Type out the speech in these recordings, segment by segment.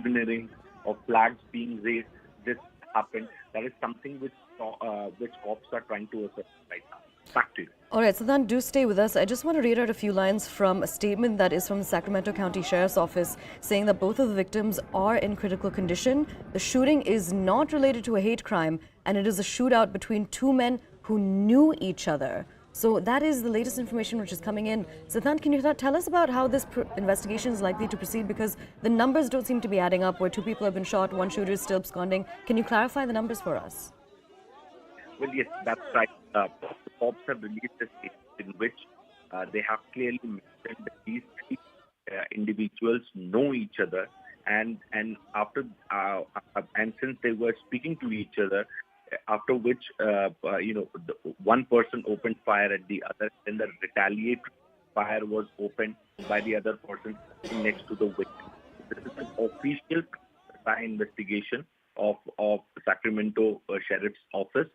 sloganeering of flags being raised. This happened. That is something which cops are trying to assess right now. Back to you. All right, so then do stay with us. I just want to read out a few lines from a statement that is from the Sacramento County Sheriff's Office saying that both of the victims are in critical condition. The shooting is not related to a hate crime, and it is a shootout between two men who knew each other. So that is the latest information which is coming in. Siddhant, can you tell us about how this investigation is likely to proceed? Because the numbers don't seem to be adding up, where two people have been shot, one shooter is still absconding. Can you clarify the numbers for us? Well, yes, that's right. The cops have released a statement in which they have clearly mentioned that these three individuals know each other, and after and since they were speaking to each other, after which one person opened fire at the other, then the retaliatory fire was opened by the other person next to the victim. This is an official investigation of Sacramento Sheriff's Office.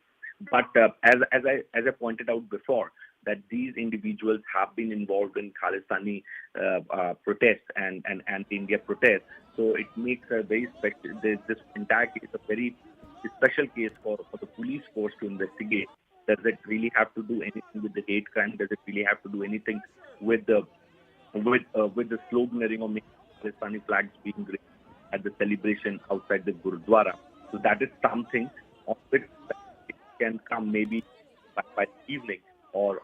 But as I pointed out before, that these individuals have been involved in Khalistani protests and anti-India protests. So it makes a very special. This entire case a very special case for the police force to investigate. Does it really have to do anything with the hate crime? Does it really have to do anything with the sloganeering of Khalistani flags being raised at the celebration outside the Gurudwara? So that is something of which it can come maybe by evening or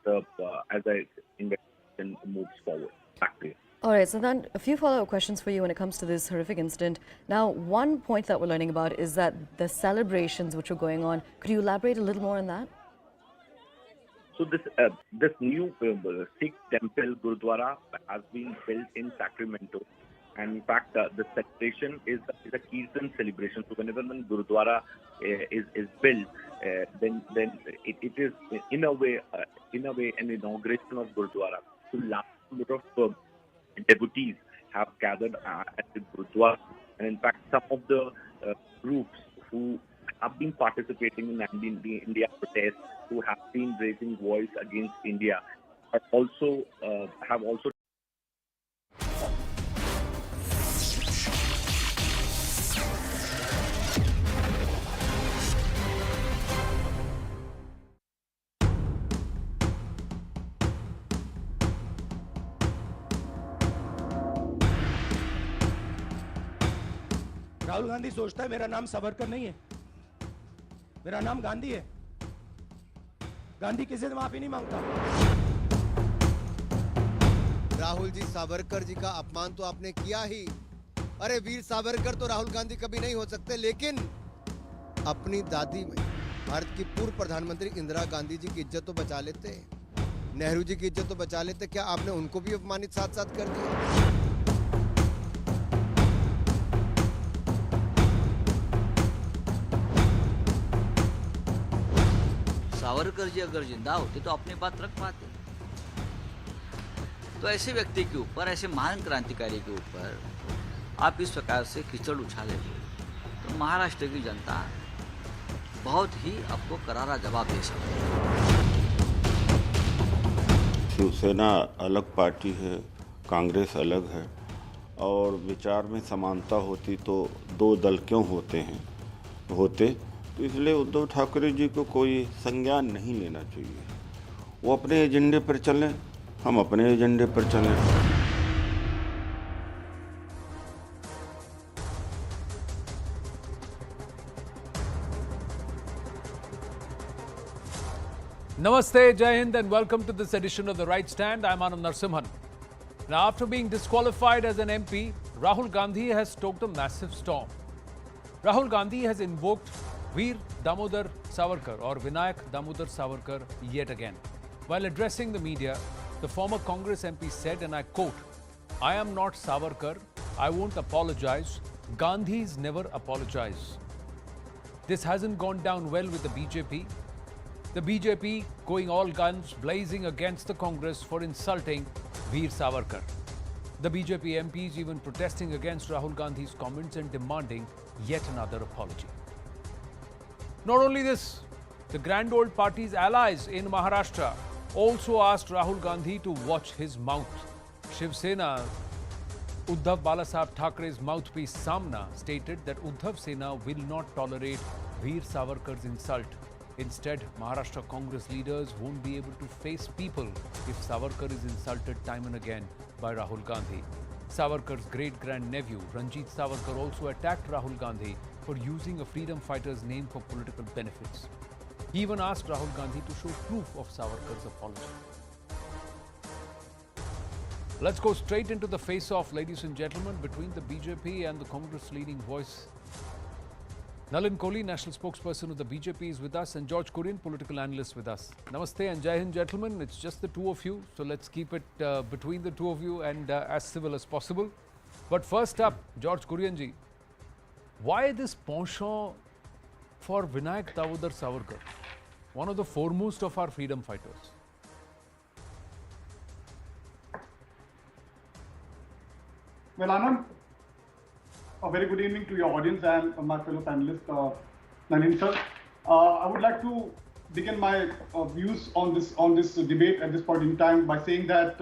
as the investigation moves forward. Back to you. All right, so then a few follow-up questions for you when it comes to this horrific incident. Now, one point that we're learning about is that the celebrations which were going on. Could you elaborate a little more on that? So this new Sikh temple Gurudwara has been built in Sacramento, and in fact the celebration is a Kirtan celebration. So whenever one Gurudwara is built, then it is in a way an inauguration of Gurudwara. So large number of devotees have gathered at the Gurudwara, and in fact some of the groups who have been participating in India protests, who have been raising voice against India, have also Rahul Gandhi सोचता है मेरा नाम सावरकर नहीं है, मेरा नाम गांधी है। गांधी किसी से माफी नहीं मांगता। राहुल जी, सावरकर जी का अपमान तो आपने किया ही। अरे वीर सावरकर तो राहुल गांधी कभी नहीं हो सकते, लेकिन अपनी दादी में भारत की पूर्व प्रधानमंत्री इंदिरा गांधी जी की इज्जत तो बचा लेते, नेहरू जी की इज्जत तो बचा लेते। क्या आपने उनको भी अपमानित साथ साथ कर दिया? सावरकर जी अगर जिंदा होते तो अपनी बात रख पाते। तो ऐसे व्यक्ति के ऊपर, ऐसे महान क्रांतिकारी के ऊपर आप इस प्रकार से कीचड़ उछालेंगे तो महाराष्ट्र की जनता बहुत ही आपको करारा जवाब दे सकती है। शिवसेना अलग पार्टी है, कांग्रेस अलग है, और विचार में समानता होती तो दो दल क्यों होते। तो इसलिए उद्धव ठाकरे जी को कोई संज्ञान नहीं लेना चाहिए। वो अपने एजेंडे पर चलें, हम अपने एजेंडे पर चलें। Namaste, Jai Hind, and welcome to this edition of The Right Stand. I'm Anand Narsimhan. Now, after being disqualified as an MP, Rahul Gandhi has stoked a massive storm. Rahul Gandhi has invoked Veer Damodar Savarkar or Vinayak Damodar Savarkar yet again. While addressing the media, the former Congress MP said, and I quote, "I am not Savarkar, I won't apologize. Gandhis never apologize." This hasn't gone down well with the BJP. The BJP going all guns blazing against the Congress for insulting Veer Savarkar. The BJP MPs even protesting against Rahul Gandhi's comments and demanding yet another apology. Not only this, the grand old party's allies in Maharashtra also asked Rahul Gandhi to watch his mouth. Shiv Sena Uddhav Balasaheb Thackeray's mouthpiece Samna stated that Uddhav Sena will not tolerate Veer Savarkar's insult. Instead, Maharashtra Congress leaders won't be able to face people if Savarkar is insulted time and again by Rahul Gandhi. Savarkar's great-grandnephew Ranjit Savarkar also attacked Rahul Gandhi for using a freedom fighter's name for political benefits. He even asked Rahul Gandhi to show proof of Savarkar's apology. Let's go straight into the face-off, ladies and gentlemen, between the BJP and the Congress leading voice. Nalin Kohli, national spokesperson of the BJP, is with us, and George Kurian, political analyst, with us. Namaste and Jai Hind, gentlemen. It's just the two of you, so let's keep it between the two of you and as civil as possible. But first up, George Kurian ji, why this penchant for Vinayak Damodar Savarkar, one of the foremost of our freedom fighters? Well, Anand, a very good evening to your audience and my fellow panelist, Nalin sir. I would like to begin my views on this debate at this point in time by saying that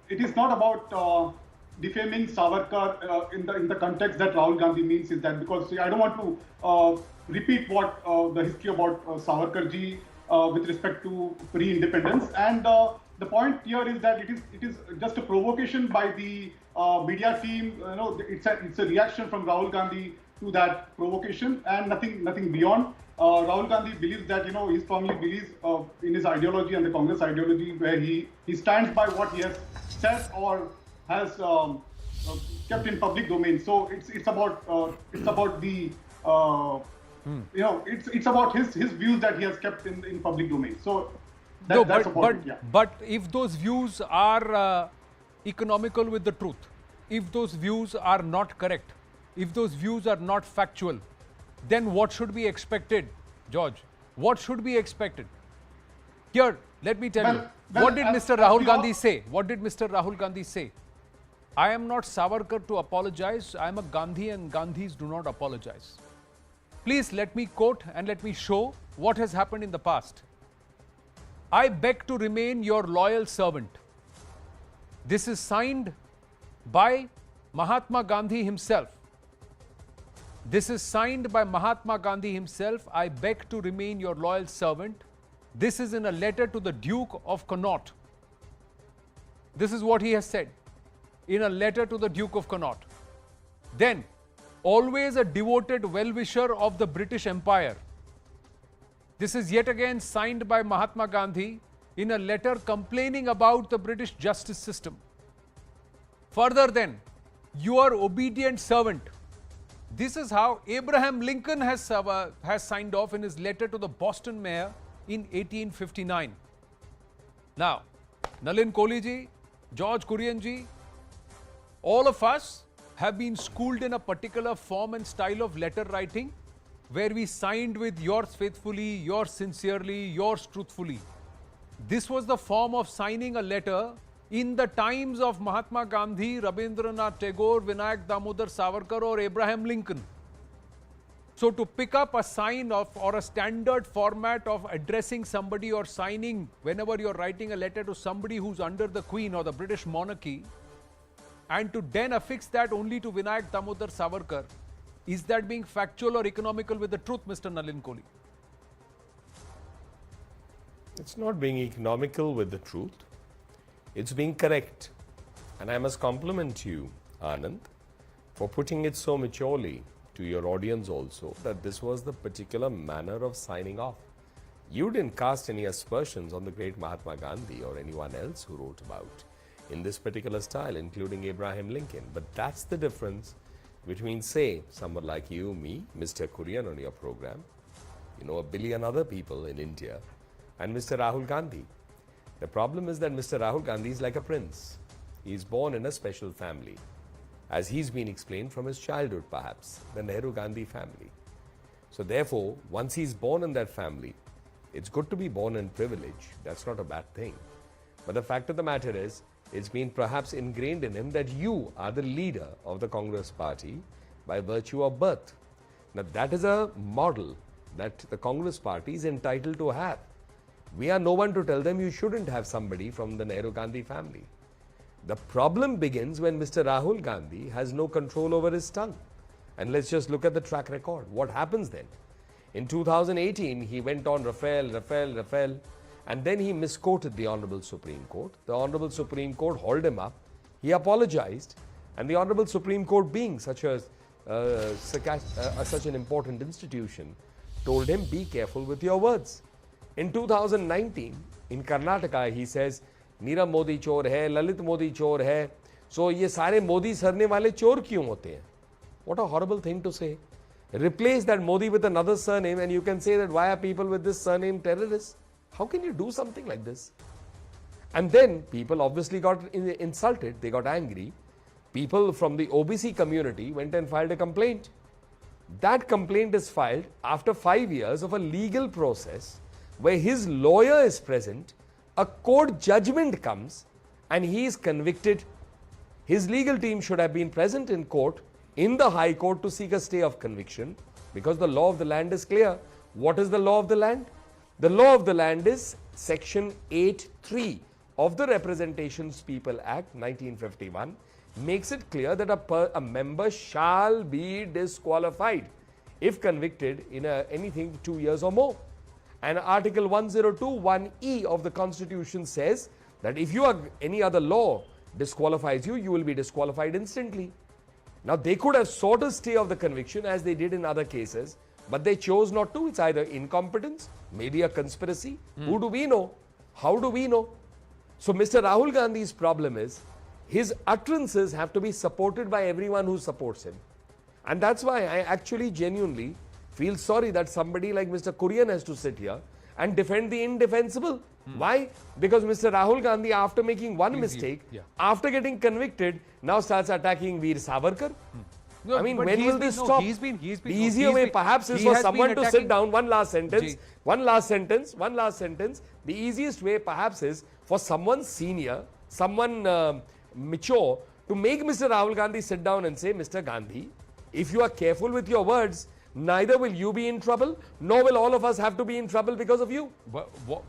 it is not about defaming Savarkar in the context that Rahul Gandhi means, is that because I don't want to repeat what the history about Savarkar ji with respect to pre-independence, and the point here is that it is just a provocation by the media team. It's a reaction from Rahul Gandhi to that provocation and nothing beyond. Rahul Gandhi believes that he strongly believes in his ideology and the Congress ideology, where he stands by what he has said or has kept in public domain. So it's about the it's about his views that he has kept in public domain. So but if those views are economical with the truth, if those views are not correct, if those views are not factual, then what should be expected, George? What should be expected? Here, let me tell you, what did Mr. Rahul Gandhi say? What did Mr. Rahul Gandhi say? I am not Savarkar to apologize. I am a Gandhi, and Gandhis do not apologize. Please let me quote and let me show what has happened in the past. I beg to remain your loyal servant. This is signed by Mahatma Gandhi himself. This is signed by Mahatma Gandhi himself. I beg to remain your loyal servant. This is in a letter to the Duke of Connaught. This is what he has said in a letter to the Duke of Connaught. Then, always a devoted well-wisher of the British Empire. This is yet again signed by Mahatma Gandhi in a letter complaining about the British justice system. Further then, your obedient servant. This is how Abraham Lincoln has signed off in his letter to the Boston mayor in 1859. Now, Nalin Kohli ji, George Kurian ji, all of us have been schooled in a particular form and style of letter writing, where we signed with yours faithfully, yours sincerely, yours truthfully. This was the form of signing a letter in the times of Mahatma Gandhi, Rabindranath Tagore, Vinayak Damodar Savarkar or Abraham Lincoln. So to pick up a sign of or a standard format of addressing somebody or signing whenever you're writing a letter to somebody who's under the Queen or the British monarchy, and to then affix that only to Vinayak Damodar Savarkar, is that being factual or economical with the truth, Mr. Nalin Kohli? It's not being economical with the truth. It's being correct. And I must compliment you, Anand, for putting it so maturely to your audience also, that this was the particular manner of signing off. You didn't cast any aspersions on the great Mahatma Gandhi or anyone else who wrote about in this particular style, including Abraham Lincoln. But that's the difference between, say, someone like you, me, Mr. Kurian on your program, a billion other people in India, and Mr. Rahul Gandhi. The problem is that Mr. Rahul Gandhi is like a prince. He is born in a special family, as he's been explained from his childhood perhaps, the Nehru-Gandhi family. So therefore, once he's born in that family, it's good to be born in privilege. That's not a bad thing. But the fact of the matter is, it's been perhaps ingrained in him that you are the leader of the Congress party by virtue of birth. Now that is a model that the Congress party is entitled to have. We are no one to tell them you shouldn't have somebody from the Nehru-Gandhi family. The problem begins when Mr. Rahul Gandhi has no control over his tongue. And let's just look at the track record. What happens then? In 2018, he went on Rafale, and then he misquoted the Honorable Supreme Court. The Honorable Supreme Court hauled him up. He apologized, and the Honorable Supreme Court, being such an important institution, told him, be careful with your words. In 2019, in Karnataka, he says, Nirav Modi chor hai, Lalit Modi chor hai. So, ye sare Modi sarne wale chor kyun hote hain? What a horrible thing to say. Replace that Modi with another surname and you can say that why are people with this surname terrorists? How can you do something like this? And then people obviously got insulted, they got angry. People from the OBC community went and filed a complaint. That complaint is filed after 5 years of a legal process where his lawyer is present, a court judgment comes and he is convicted. His legal team should have been present in court, in the High Court, to seek a stay of conviction, because the law of the land is clear. What is the law of the land? The law of the land is Section 8(3) of the Representations People Act 1951, makes it clear that a member shall be disqualified if convicted in anything 2 years or more. And Article 102(1)(e) of the Constitution says that if any other law disqualifies you, you will be disqualified instantly. Now, they could have sought a stay of the conviction as they did in other cases, but they chose not to. It's either incompetence, maybe a conspiracy. Who do we know? How do we know? So, Mr. Rahul Gandhi's problem is his utterances have to be supported by everyone who supports him. And that's why I actually genuinely feel sorry that somebody like Mr. Kurian has to sit here and defend the indefensible. Why? Because Mr. Rahul Gandhi, after making one mistake, after getting convicted, now starts attacking Veer Savarkar. No, I mean, when will this stop? The easier way perhaps is for someone to sit down. One last sentence. The easiest way perhaps is for someone senior, someone mature, to make Mr. Rahul Gandhi sit down and say, Mr. Gandhi, if you are careful with your words, neither will you be in trouble, nor will all of us have to be in trouble because of you.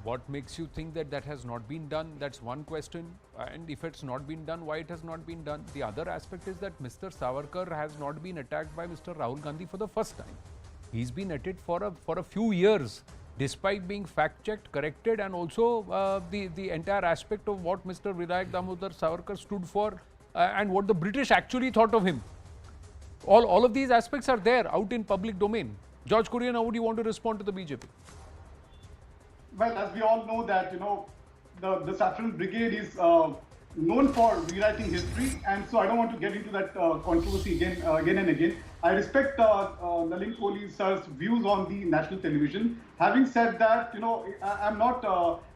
What makes you think that that has not been done? That's one question. And if it's not been done, why it has not been done? The other aspect is that Mr. Savarkar has not been attacked by Mr. Rahul Gandhi for the first time. He's been at it for a few years, despite being fact-checked, corrected, and also the entire aspect of what Mr. Vinayak Damodar Savarkar stood for and what the British actually thought of him. All of these aspects are there out in public domain. George Kurian, how would you want to respond to the BJP? Well, as we all know that, the Saffron Brigade is known for rewriting history, and so I don't want to get into that controversy again and again. I respect Nalin Kohli sir's views on the national television. Having said that, I'm not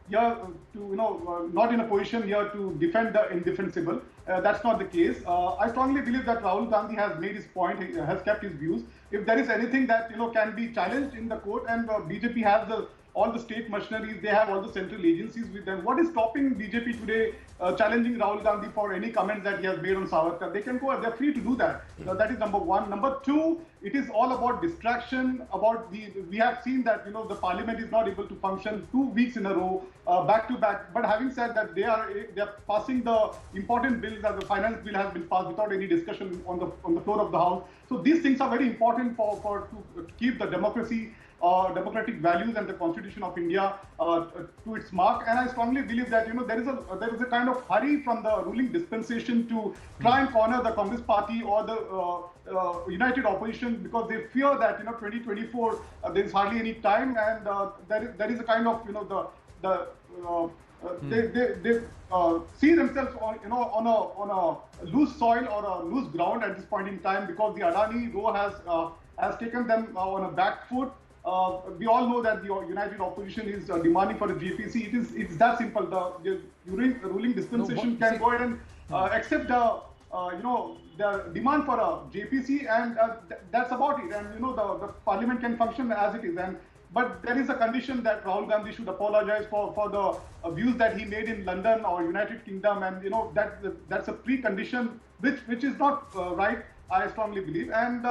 here to, not in a position here to defend the indefensible. That's not the case. I strongly believe that Rahul Gandhi has made his point, has kept his views. If there is anything that can be challenged in the court, and BJP has all the state machineries, they have all the central agencies with them. What is stopping BJP today challenging Rahul Gandhi for any comments that he has made on Savarkar? They can go, they're free to do that. That is number one. Number two, it is all about distraction. We have seen that the parliament is not able to function 2 weeks in a row, back to back. But having said that, they are passing the important bills, as the finance bill has been passed without any discussion on the floor of the house. So these things are very important to keep the democratic values and the Constitution of India to its mark. And I strongly believe that there is a kind of hurry from the ruling dispensation to try and corner the Congress Party or the united opposition, because they fear that 2024 there is hardly any time, and there is a kind of they see themselves on a loose soil or a loose ground at this point in time, because the Adani row has taken them on a back foot. We all know that the united opposition is demanding for a JPC. It's that simple. The ruling dispensation can go ahead and accept the demand for a JPC, and that's about it. And the parliament can function as it is. But there is a condition that Rahul Gandhi should apologize for the views that he made in London or United Kingdom, and that's a precondition which is not right, I strongly believe. And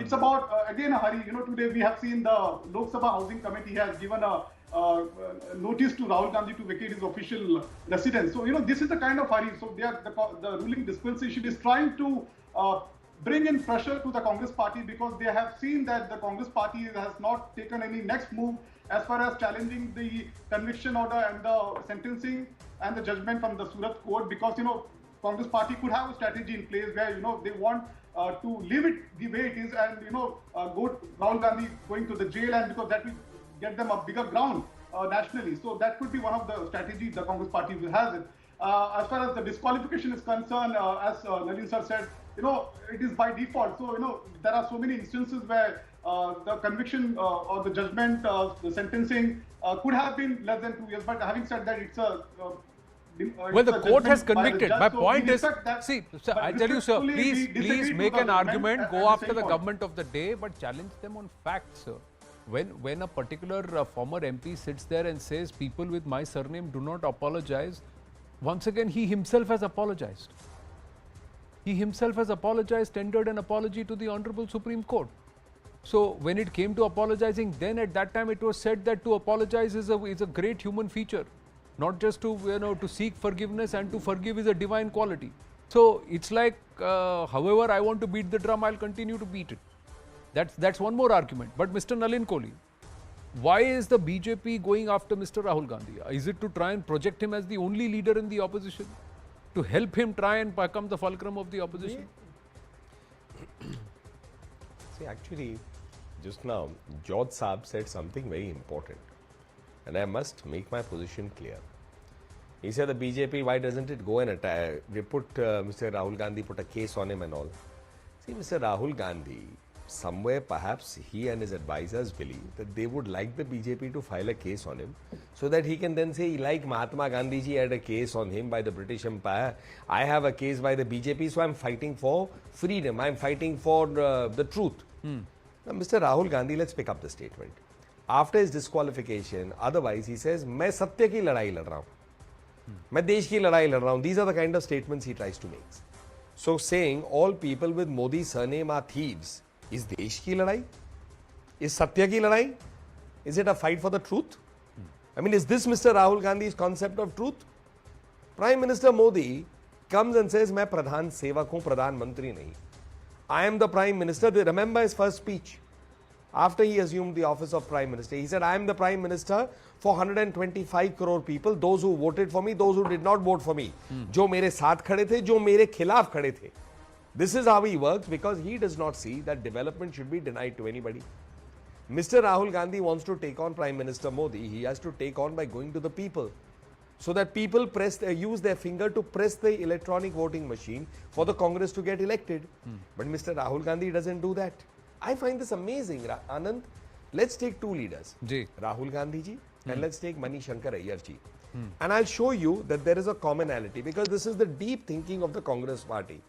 it's about again a hurry. Today we have seen the Lok Sabha Housing Committee has given a notice to Rahul Gandhi to vacate his official residence. So, this is the kind of hurry. So, the ruling dispensation is trying to bring in pressure to the Congress party because they have seen that the Congress party has not taken any next move as far as challenging the conviction order and the sentencing and the judgment from the Surat court, because, Congress party could have a strategy in place where, they want to leave it the way it is and, Rahul Gandhi going to the jail, and because that will get them a bigger ground nationally. So that could be one of the strategies the Congress party has it. As far as the disqualification is concerned, as Nalin sir said, it is by default. So, there are so many instances where the conviction or the judgment, the sentencing could have been less than 2 years. But having said that, it's a well, the court has convicted. My point is, see, sir, I tell you, sir, please make an argument, go after the government of the day, but challenge them on facts, sir. When a particular former MP sits there and says people with my surname do not apologize, once again he himself has apologized. He himself has apologized, tendered an apology to the Honorable Supreme Court. So when it came to apologizing, then at that time it was said that to apologize is a great human feature, not just to to seek forgiveness, and to forgive is a divine quality. So it's like however I want to beat the drum, I'll continue to beat it. That's one more argument. But Mr. Nalin Kohli, why is the BJP going after Mr. Rahul Gandhi? Is it to try and project him as the only leader in the opposition? To help him try and become the fulcrum of the opposition? See, actually, just now, George Saab said something very important. And I must make my position clear. He said the BJP, why doesn't it go and attack? They put Mr. Rahul Gandhi, put a case on him and all. See, Mr. Rahul Gandhi, somewhere perhaps he and his advisors believe that they would like the BJP to file a case on him so that he can then say, like Mahatma Gandhi ji had a case on him by the British Empire, I have a case by the BJP, so I'm fighting for freedom, I'm fighting for the truth. Now, Mr. Rahul Gandhi, let's pick up the statement. After his disqualification, otherwise he says, मैं सत्य की लड़ाई लड़ रहा हूँ, मैं देश की लड़ाई लड़ रहा हूँ. These are the kind of statements he tries to make. So saying all people with Modi's surname are thieves is देश की लड़ाई? Is सत्य की लड़ाई? Is it a fight for the truth? I mean, is this Mr. Rahul Gandhi's concept of truth? Prime Minister Modi comes and says, मैं प्रधान सेवक हूँ, प्रधानमंत्री नहीं. I am the Prime Minister. Remember his first speech after he assumed the office of Prime Minister. He said, I am the Prime Minister for 125 crore people, those who voted for me, those who did not vote for me. जो मेरे साथ खड़े थे, जो मेरे खिलाफ खड़े थे. This is how he works, because he does not see that development should be denied to anybody. Mr. Rahul Gandhi wants to take on Prime Minister Modi. He has to take on by going to the people, so that people use their finger to press the electronic voting machine for the Congress to get elected. But Mr. Rahul Gandhi doesn't do that. I find this amazing, Anand. Let's take two leaders, Rahul Gandhi ji and let's take Mani Shankar Ayyar ji. And I'll show you that there is a commonality, because this is the deep thinking of the Congress party.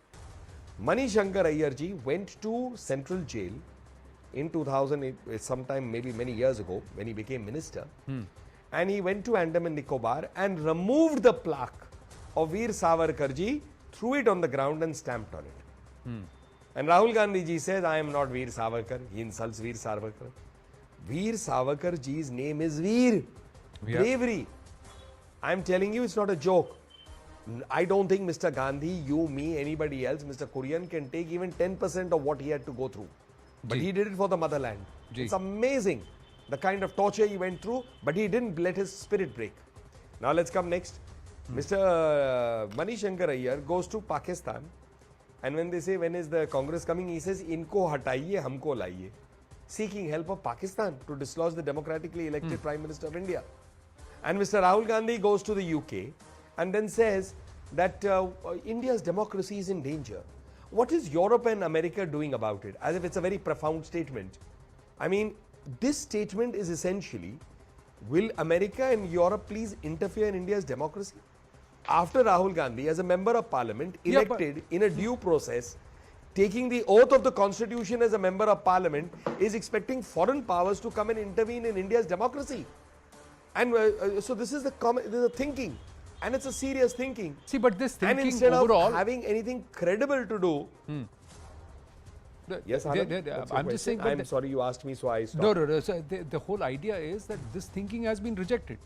Mani Shankar Ayyar ji went to Central Jail in 2008, sometime maybe many years ago, when he became minister. And he went to Andaman Nicobar and removed the plaque of Veer Savarkar ji, threw it on the ground and stamped on it. And Rahul Gandhi ji says, I am not Veer Savarkar. He insults Veer Savarkar. Veer Savarkar ji's name is Veer. Bravery. I am telling you, it's not a joke. I don't think Mr. Gandhi, you, me, anybody else, Mr. Kurian can take even 10% of what he had to go through. But he did it for the motherland. It's amazing the kind of torture he went through, but he didn't let his spirit break. Now let's come next. Mr. Mani Shankar Ayyar goes to Pakistan, and when they say, when is the Congress coming, he says, Inko hataiye, humko laiye. Seeking help of Pakistan to dislodge the democratically elected Prime Minister of India. And Mr. Rahul Gandhi goes to the UK and then says that India's democracy is in danger. What is Europe and America doing about it? As if it's a very profound statement. I mean, this statement is essentially, will America and Europe please interfere in India's democracy? After Rahul Gandhi, as a member of parliament, elected in a due process, taking the oath of the constitution as a member of parliament, is expecting foreign powers to come and intervene in India's democracy. And so this is the thinking. And it's a serious thinking. See, but this thinking and instead overall, of having anything credible to do, Yes, Anand, I'm just saying. I'm sorry you asked me, so I stopped. No. So the whole idea is that this thinking has been rejected.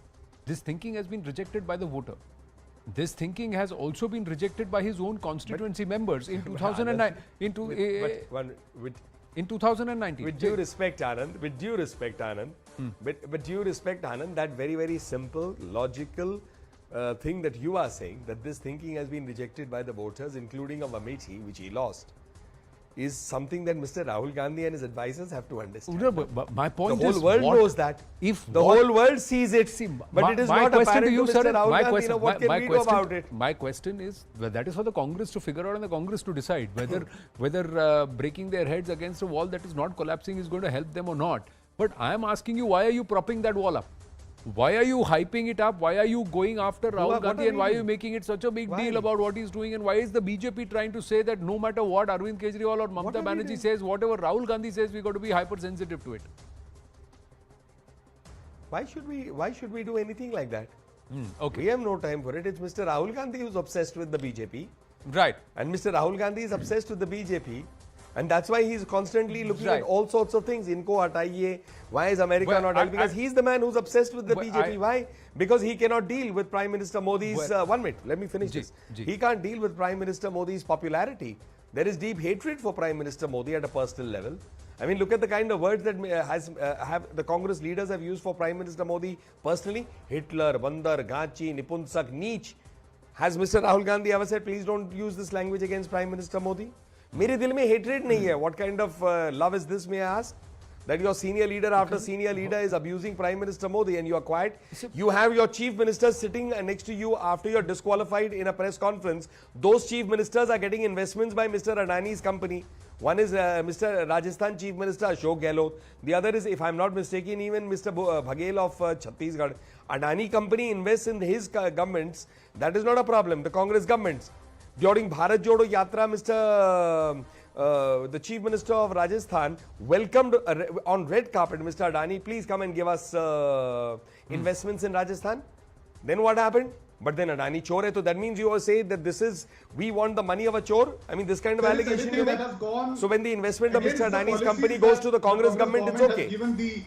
This thinking has been rejected by the voter. This thinking has also been rejected by his own constituency members in 2009. In 2019. With due respect, Anand, that very simple, logical thing that you are saying, that this thinking has been rejected by the voters, including of Amethi, which he lost, is something that Mr. Rahul Gandhi and his advisors have to understand. No, but my point the is, whole world knows that. If the whole world sees it, but it is not apparent to Mr. Rahul Gandhi. What can we do about it? My question is, well, that is for the Congress to figure out and the Congress to decide whether breaking their heads against a wall that is not collapsing is going to help them or not. But I am asking you, why are you propping that wall up? Why are you hyping it up? Why are you going after Rahul Gandhi, and why are you making it such a big deal about what he's doing? And why is the BJP trying to say that no matter what Arvind Kejriwal or Mamata Banerjee says, whatever Rahul Gandhi says, we got to be hypersensitive to it? Why should we do anything like that? Okay. We have no time for it. It's Mr. Rahul Gandhi who's obsessed with the BJP. Right. And Mr. Rahul Gandhi is obsessed with the BJP. And that's why he's constantly looking at all sorts of things. Inko hataiye. Why is America not helping? Because he's the man who's obsessed with the BJP. Why? Because he cannot deal with Prime Minister Modi's... 1 minute, let me finish this. He can't deal with Prime Minister Modi's popularity. There is deep hatred for Prime Minister Modi at a personal level. I mean, look at the kind of words that have the Congress leaders have used for Prime Minister Modi personally. Hitler, Bandar, Gachi, Nipunsak, Neech. Has Mr. Rahul Gandhi ever said, please don't use this language against Prime Minister Modi? मेरे दिल में hatred नहीं है. What kind of love is this, may I ask? That your senior leader after senior leader is abusing Prime Minister Modi and you are quiet. You have your chief ministers sitting next to you after you're disqualified in a press conference. Those chief ministers are getting investments by Mr. Adani's company. One is Mr. Rajasthan Chief Minister Ashok Gehlot. The other is, if I'm not mistaken, even Mr. Baghel of Chhattisgarh. Adani company invests in his governments. That is not a problem. The Congress governments. During Bharat Jodo Yatra, the Chief Minister of Rajasthan welcomed on red carpet, Mr. Adani, please come and give us investments in Rajasthan. Then what happened? But then Adani chore hai, so that means you say that this is, we want the money of a chore? I mean, this kind of allegation you make. So when the investment of Mr. Adani's company goes to the Congress government, it's okay. Given the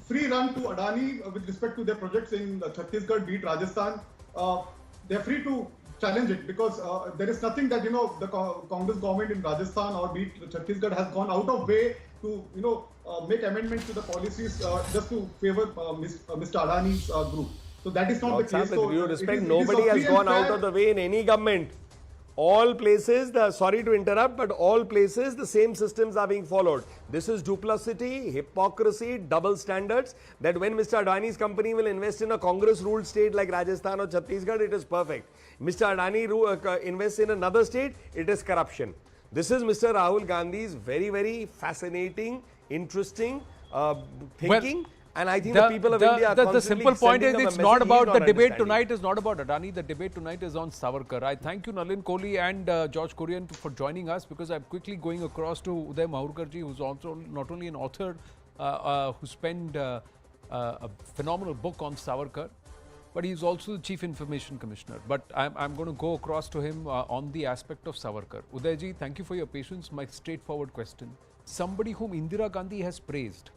free run to Adani with respect to their projects in Chhattisgarh, be it Rajasthan, they're free to challenge it, because there is nothing that the Congress government in Rajasthan or be it Chhattisgarh has gone out of way to make amendments to the policies just to favor Mr. Adani's group. So that is not the case. So with due respect, nobody has gone out of the way in any government. All places, sorry to interrupt, but all places the same systems are being followed. This is duplicity, hypocrisy, double standards, that when Mr. Adani's company will invest in a Congress-ruled state like Rajasthan or Chhattisgarh, it is perfect. Mr. Adani invests in another state, it is corruption. This is Mr. Rahul Gandhi's very fascinating, interesting thinking. And I think the people of India are the simple point is, it's not about the debate tonight is not about Adani. The debate tonight is on Savarkar. I thank you, Nalin Kohli and George Kurian, for joining us, because I'm quickly going across to Uday Mahurkarji, who's also not only an author who penned a phenomenal book on Savarkar, but he's also the Chief Information Commissioner. But I'm going to go across to him on the aspect of Savarkar. Udayji, thank you for your patience. My straightforward question. Somebody whom Indira Gandhi has praised,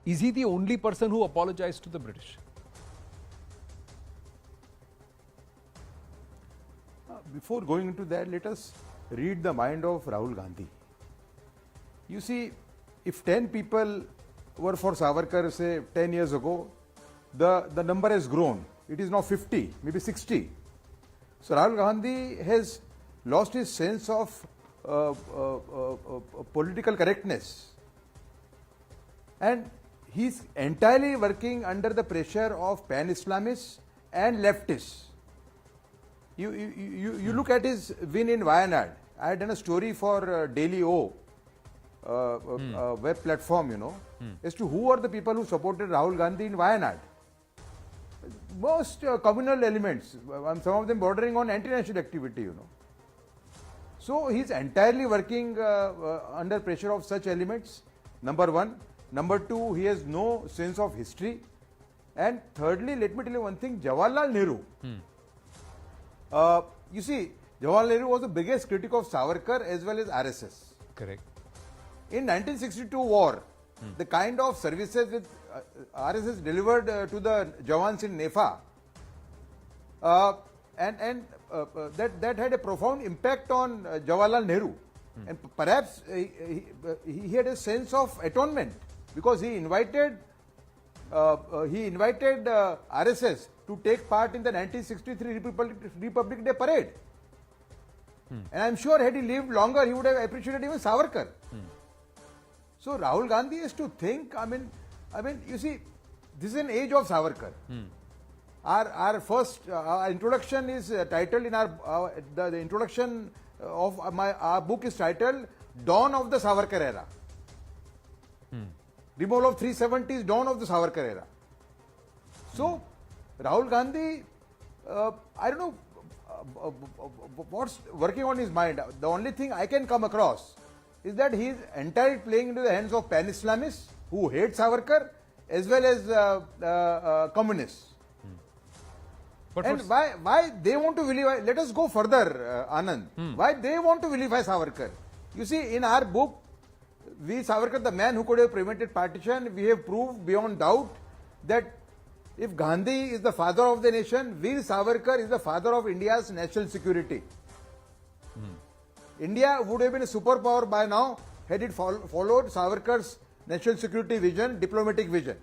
is he the only person who apologized to the British? Before going into that, let us read the mind of Rahul Gandhi. You see, if 10 people were for Savarkar, say 10 years ago, the number has grown. It is now 50, maybe 60. So Rahul Gandhi has lost his sense of political correctness. And he's entirely working under the pressure of pan-Islamists and leftists. You look at his win in Wayanad. I had done a story for Daily O, web platform, as to who are the people who supported Rahul Gandhi in Wayanad. Most communal elements, some of them bordering on anti-national activity, So he's entirely working under pressure of such elements, number one. Number two, he has no sense of history. And thirdly, let me tell you one thing, Jawaharlal Nehru. You see, Jawaharlal Nehru was the biggest critic of Savarkar as well as RSS. Correct. In 1962 war, the kind of services which RSS delivered to the Jawans in Nefa, that had a profound impact on Jawaharlal Nehru. And perhaps he had a sense of atonement because he invited RSS to take part in the 1963 Republic Day parade. And I'm sure had he lived longer, he would have appreciated even Savarkar. So Rahul Gandhi has to think. I mean, you see, this is an age of Savarkar. Our first introduction is titled in the introduction of our book is titled Dawn of the Savarkar Era. Removal of 370 is Dawn of the Savarkar Era. So Rahul Gandhi, I don't know what's working on his mind. The only thing I can come across is that he is entirely playing into the hands of pan-Islamists who hate Savarkar as well as communists. And why they want to vilify? Let us go further, Anand. Why they want to vilify Savarkar? You see, in our book, Savarkar, the man who could have prevented partition, we have proved beyond doubt that if Gandhi is the father of the nation, Veer Savarkar is the father of India's national security. India would have been a superpower by now had it followed Savarkar's national security vision, diplomatic vision.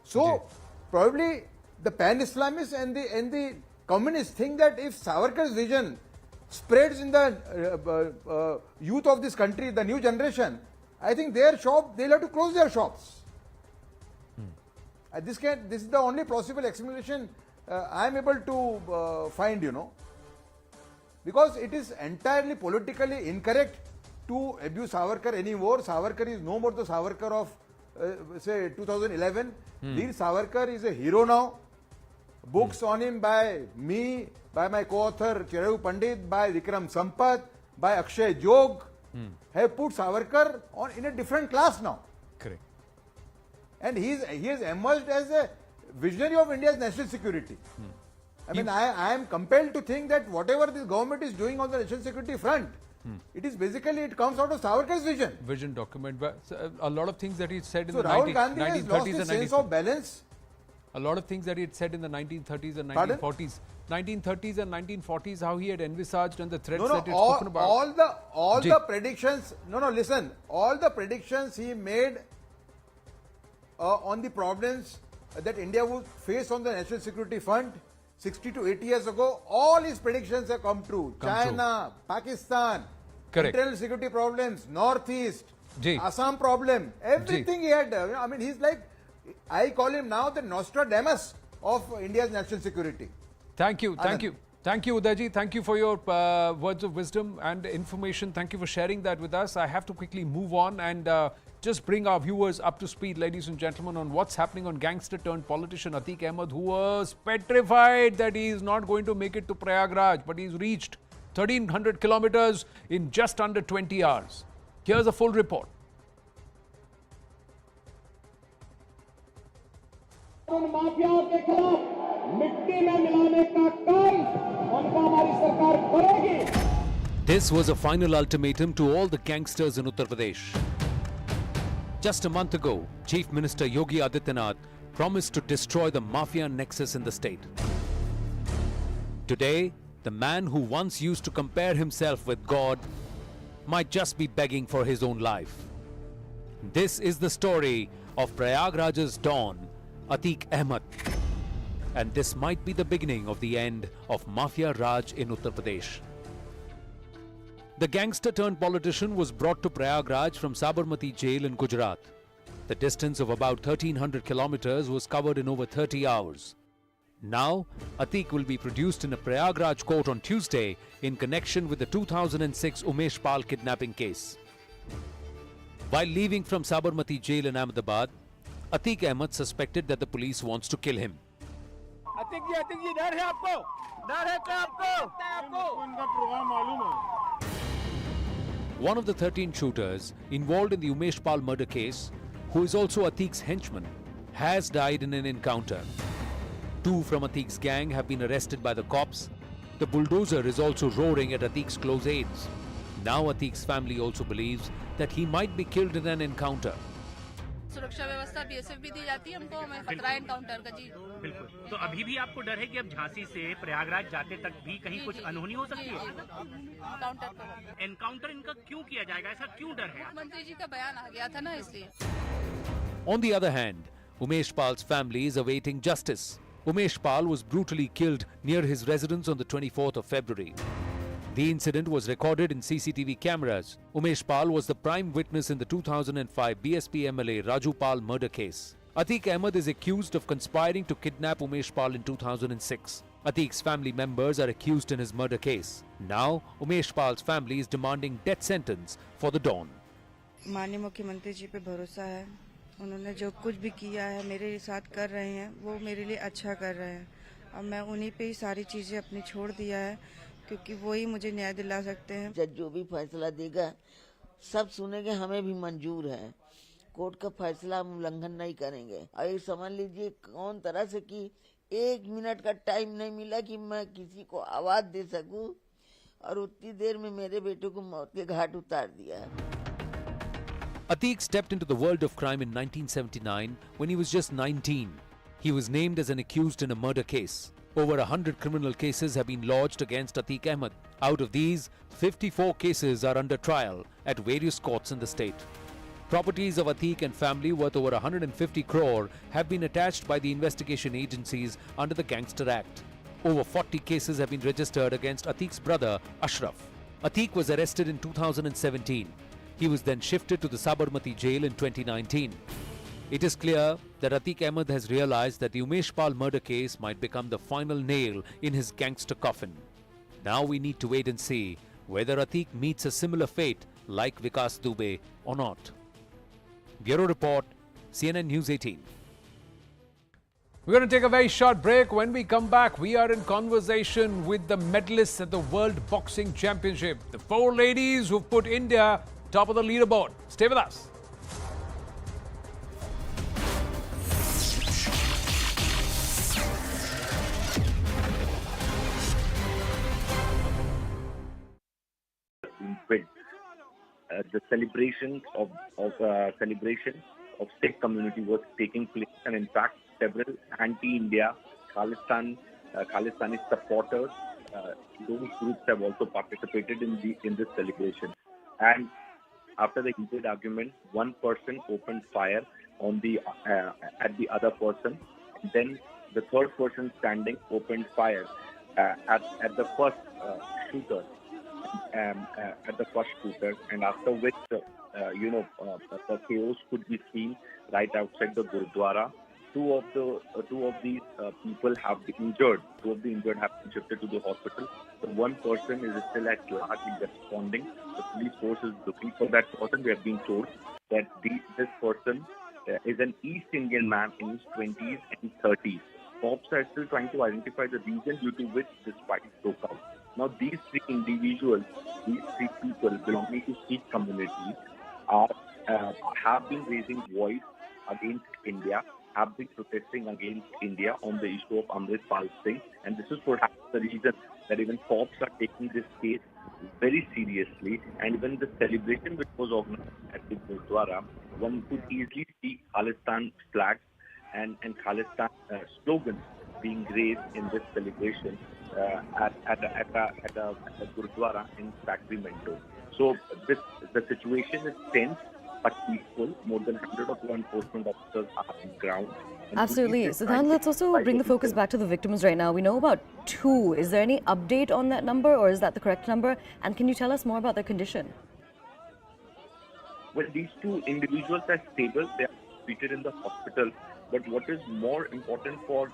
So, probably the pan-Islamists and the communists think that if Savarkar's vision spreads in the youth of this country, the new generation, I think they'll have to close their shops. This is the only possible explanation I am able to find, because it is entirely politically incorrect to abuse Savarkar anymore. Savarkar is no more the Savarkar of say 2011. Veer Savarkar is a hero now. Books on him by me, by my co-author Chirayu Pandit, by Vikram Sampath, by Akshay Jog have put Savarkar in a different class now. Correct. And he has emerged as a visionary of India's national security. I am compelled to think that whatever this government is doing on the national security front, it comes out of Savarkar's vision. Vision document. But a lot of things that he said in so the Rahul Gandhi 1930s has lost his sense of balance. A lot of things that he had said in the 1930s and 1940s. Pardon? 1930s and 1940s, how he had envisaged and the threats that he had spoken about. All the predictions, listen, all the predictions he made on the problems that India would face on the national security front 60 to 80 years ago, all his predictions have come true. China, Pakistan, internal security problems, Northeast, Assam problem, everything he had. He's like, I call him now the Nostradamus of India's national security. Thank you, Udaji. Thank you for your words of wisdom and information. Thank you for sharing that with us. I have to quickly move on and just bring our viewers up to speed, ladies and gentlemen, on what's happening on gangster-turned-politician Atiq Ahmed, who was petrified that he is not going to make it to Prayagraj, but he's reached 1,300 kilometers in just under 20 hours. Here's a full report. This was a final ultimatum to all the gangsters in Uttar Pradesh. Just a month ago, Chief Minister Yogi Adityanath promised to destroy the mafia nexus in the state. Today, the man who once used to compare himself with God might just be begging for his own life. This is the story of Prayagraj's Don, Atiq Ahmed. And this might be the beginning of the end of Mafia Raj in Uttar Pradesh. The gangster-turned-politician was brought to Prayagraj from Sabarmati jail in Gujarat. The distance of about 1,300 kilometers was covered in over 30 hours. Now, Atiq will be produced in a Prayagraj court on Tuesday in connection with the 2006 Umesh Pal kidnapping case. While leaving from Sabarmati jail in Ahmedabad, Atiq Ahmed suspected that the police wants to kill him. One of the 13 shooters involved in the Umesh Pal murder case, who is also Atiq's henchman, has died in an encounter. 2 from Atiq's gang have been arrested by the cops. the bulldozer is also roaring at Atiq's close aides. Now Atiq's family also believes that he might be killed in an encounter. सुरक्षा व्यवस्था BSF भी दी जाती है हमको, हमें खतरा है encounter का जी। बिल्कुल। तो अभी भी आपको डर है कि अब झांसी से प्रयागराज जाते तक भी कहीं कुछ अनहोनी हो सकती है? एनकाउंटर इनका क्यों किया जाएगा, ऐसा क्यों डर है? मंत्री जी का बयान आ गया था ना, इसलिए। On the other hand, Umesh Pal's family is awaiting justice. Umesh Pal was brutally killed near his residence on the 24th of February. The incident was recorded in CCTV cameras. Umesh Pal was the prime witness in the 2005 BSP MLA Raju Pal murder case. Atiq Ahmed is accused of conspiring to kidnap Umesh Pal in 2006. Atiq's family members are accused in his murder case. Now, Umesh Pal's family is demanding death sentence for the Don. माननीय मुख्यमंत्री जी पे भरोसा है, उन्होंने जो कुछ भी किया है मेरे साथ कर रहे हैं, वो मेरे लिए अच्छा कर रहे हैं। अब मैं उन्हीं पे ही सारी चीजें अपनी छोड़ दिया है, क्योंकि वो ही मुझे न्याय दिला सकते हैं। जज जो भी फैसला देगा सब सुनेंगे, हमें भी मंजूर है। कोर्ट का फैसला हम उल्लंघन नहीं करेंगे। और ये समझ लीजिए कौन तरह से कि 1 मिनट का टाइम नहीं मिला कि मैं किसी को आवाज दे सकूं, और उतनी देर में मेरे बेटे को मौत के घाट उतार दिया है। Atiq stepped into the world of crime in 1979 when he was just 19. He was named as an accused in a murder case. Over 100 criminal cases have been lodged against Atiq Ahmed. Out of these, 54 cases are under trial at various courts in the state. Properties of Atiq and family worth over 150 crore have been attached by the investigation agencies under the Gangster Act. Over 40 cases have been registered against Atiq's brother, Ashraf. Atiq was arrested in 2017. He was then shifted to the Sabarmati jail in 2019. It is clear that Atiq Ahmed has realized that the Umesh Pal murder case might become the final nail in his gangster coffin. Now we need to wait and see whether Atiq meets a similar fate like Vikas Dubey or not. Bureau Report, CNN News 18. We're going to take a very short break. When we come back, we are in conversation with the medalists at the World Boxing Championship. The 4 ladies who've put India top of the leaderboard. Stay with us. The celebration of Sikh community was taking place, and in fact, several anti-India Khalistani supporters, those groups have also participated in this celebration. And after the heated argument, one person opened fire on at the other person. And then the third person standing opened fire at the first shooter. At the first shooter, and after which, the chaos could be seen right outside the Gurdwara. Two of these people have been injured. 2 of the injured have been shifted to the hospital. So one person is still at large and responding. The police force is looking for that person. We have been told that this person is an East Indian man in his 20s and 30s. Cops are still trying to identify the reason due to which this fight broke out. Now, these 3 individuals, these 3 people belonging to Sikh community have been raising voice against India, have been protesting against India on the issue of Amrit Pal Singh, and this is perhaps the reason that even cops are taking this case very seriously. And even the celebration which was organized at the Gurdwara, one could easily see Khalistan flags and Khalistan slogans being raised in this celebration at a Gurdwara in Sacramento. So the situation is tense but peaceful. More than 100 of law enforcement officers are on ground. Absolutely. Siddhant, let's also bring the focus back to the victims right now. We know about 2. Is there any update on that number, or is that the correct number? And can you tell us more about their condition? Well, these 2 individuals are stable. They are treated in the hospital. But what is more important for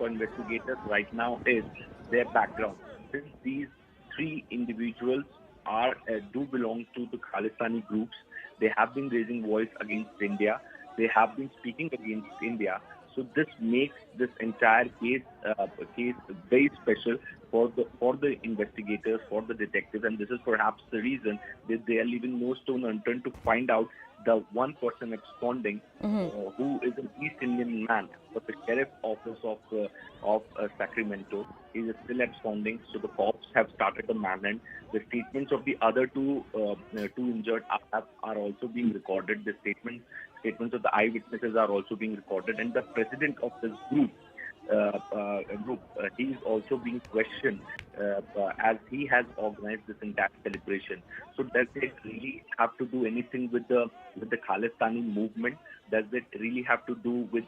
investigators right now is their background. Since these 3 individuals do belong to the Khalistani groups, they have been raising voice against India. They have been speaking against India. So this makes this entire case very special for the investigators, for the detectives, and this is perhaps the reason that they are leaving no stone unturned to find out the one person absconding, who is an East Indian man, but the sheriff office of Sacramento is still absconding. So the cops have started a manhunt. The statements of the other two injured are also being recorded. The statements of the eyewitnesses are also being recorded, and the president of this group, he is also being questioned as he has organized this entire celebration. So does it really have to do anything with the Khalistani movement? Does it really have to do with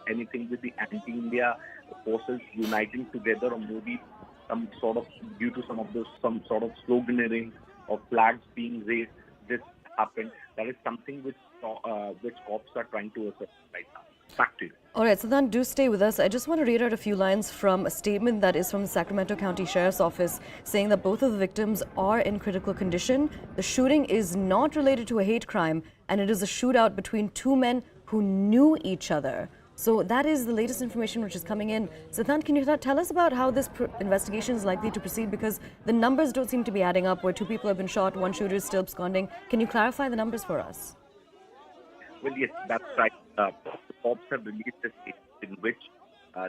anything with the anti-India forces uniting together, or maybe some sort of due to some sort of sloganeering of flags being raised? This happened. That is something which cops are trying to assess right now. Back to you. All right, so then do stay with us. I just want to read out a few lines from a statement that is from the Sacramento County Sheriff's Office saying that both of the victims are in critical condition. The shooting is not related to a hate crime, and it is a shootout between two men who knew each other. So that is the latest information which is coming in. Siddhant, can you tell us about how this investigation is likely to proceed? Because the numbers don't seem to be adding up, where two people have been shot, one shooter is still absconding. Can you clarify the numbers for us? Well, yes, that's right. The cops have released a statement in which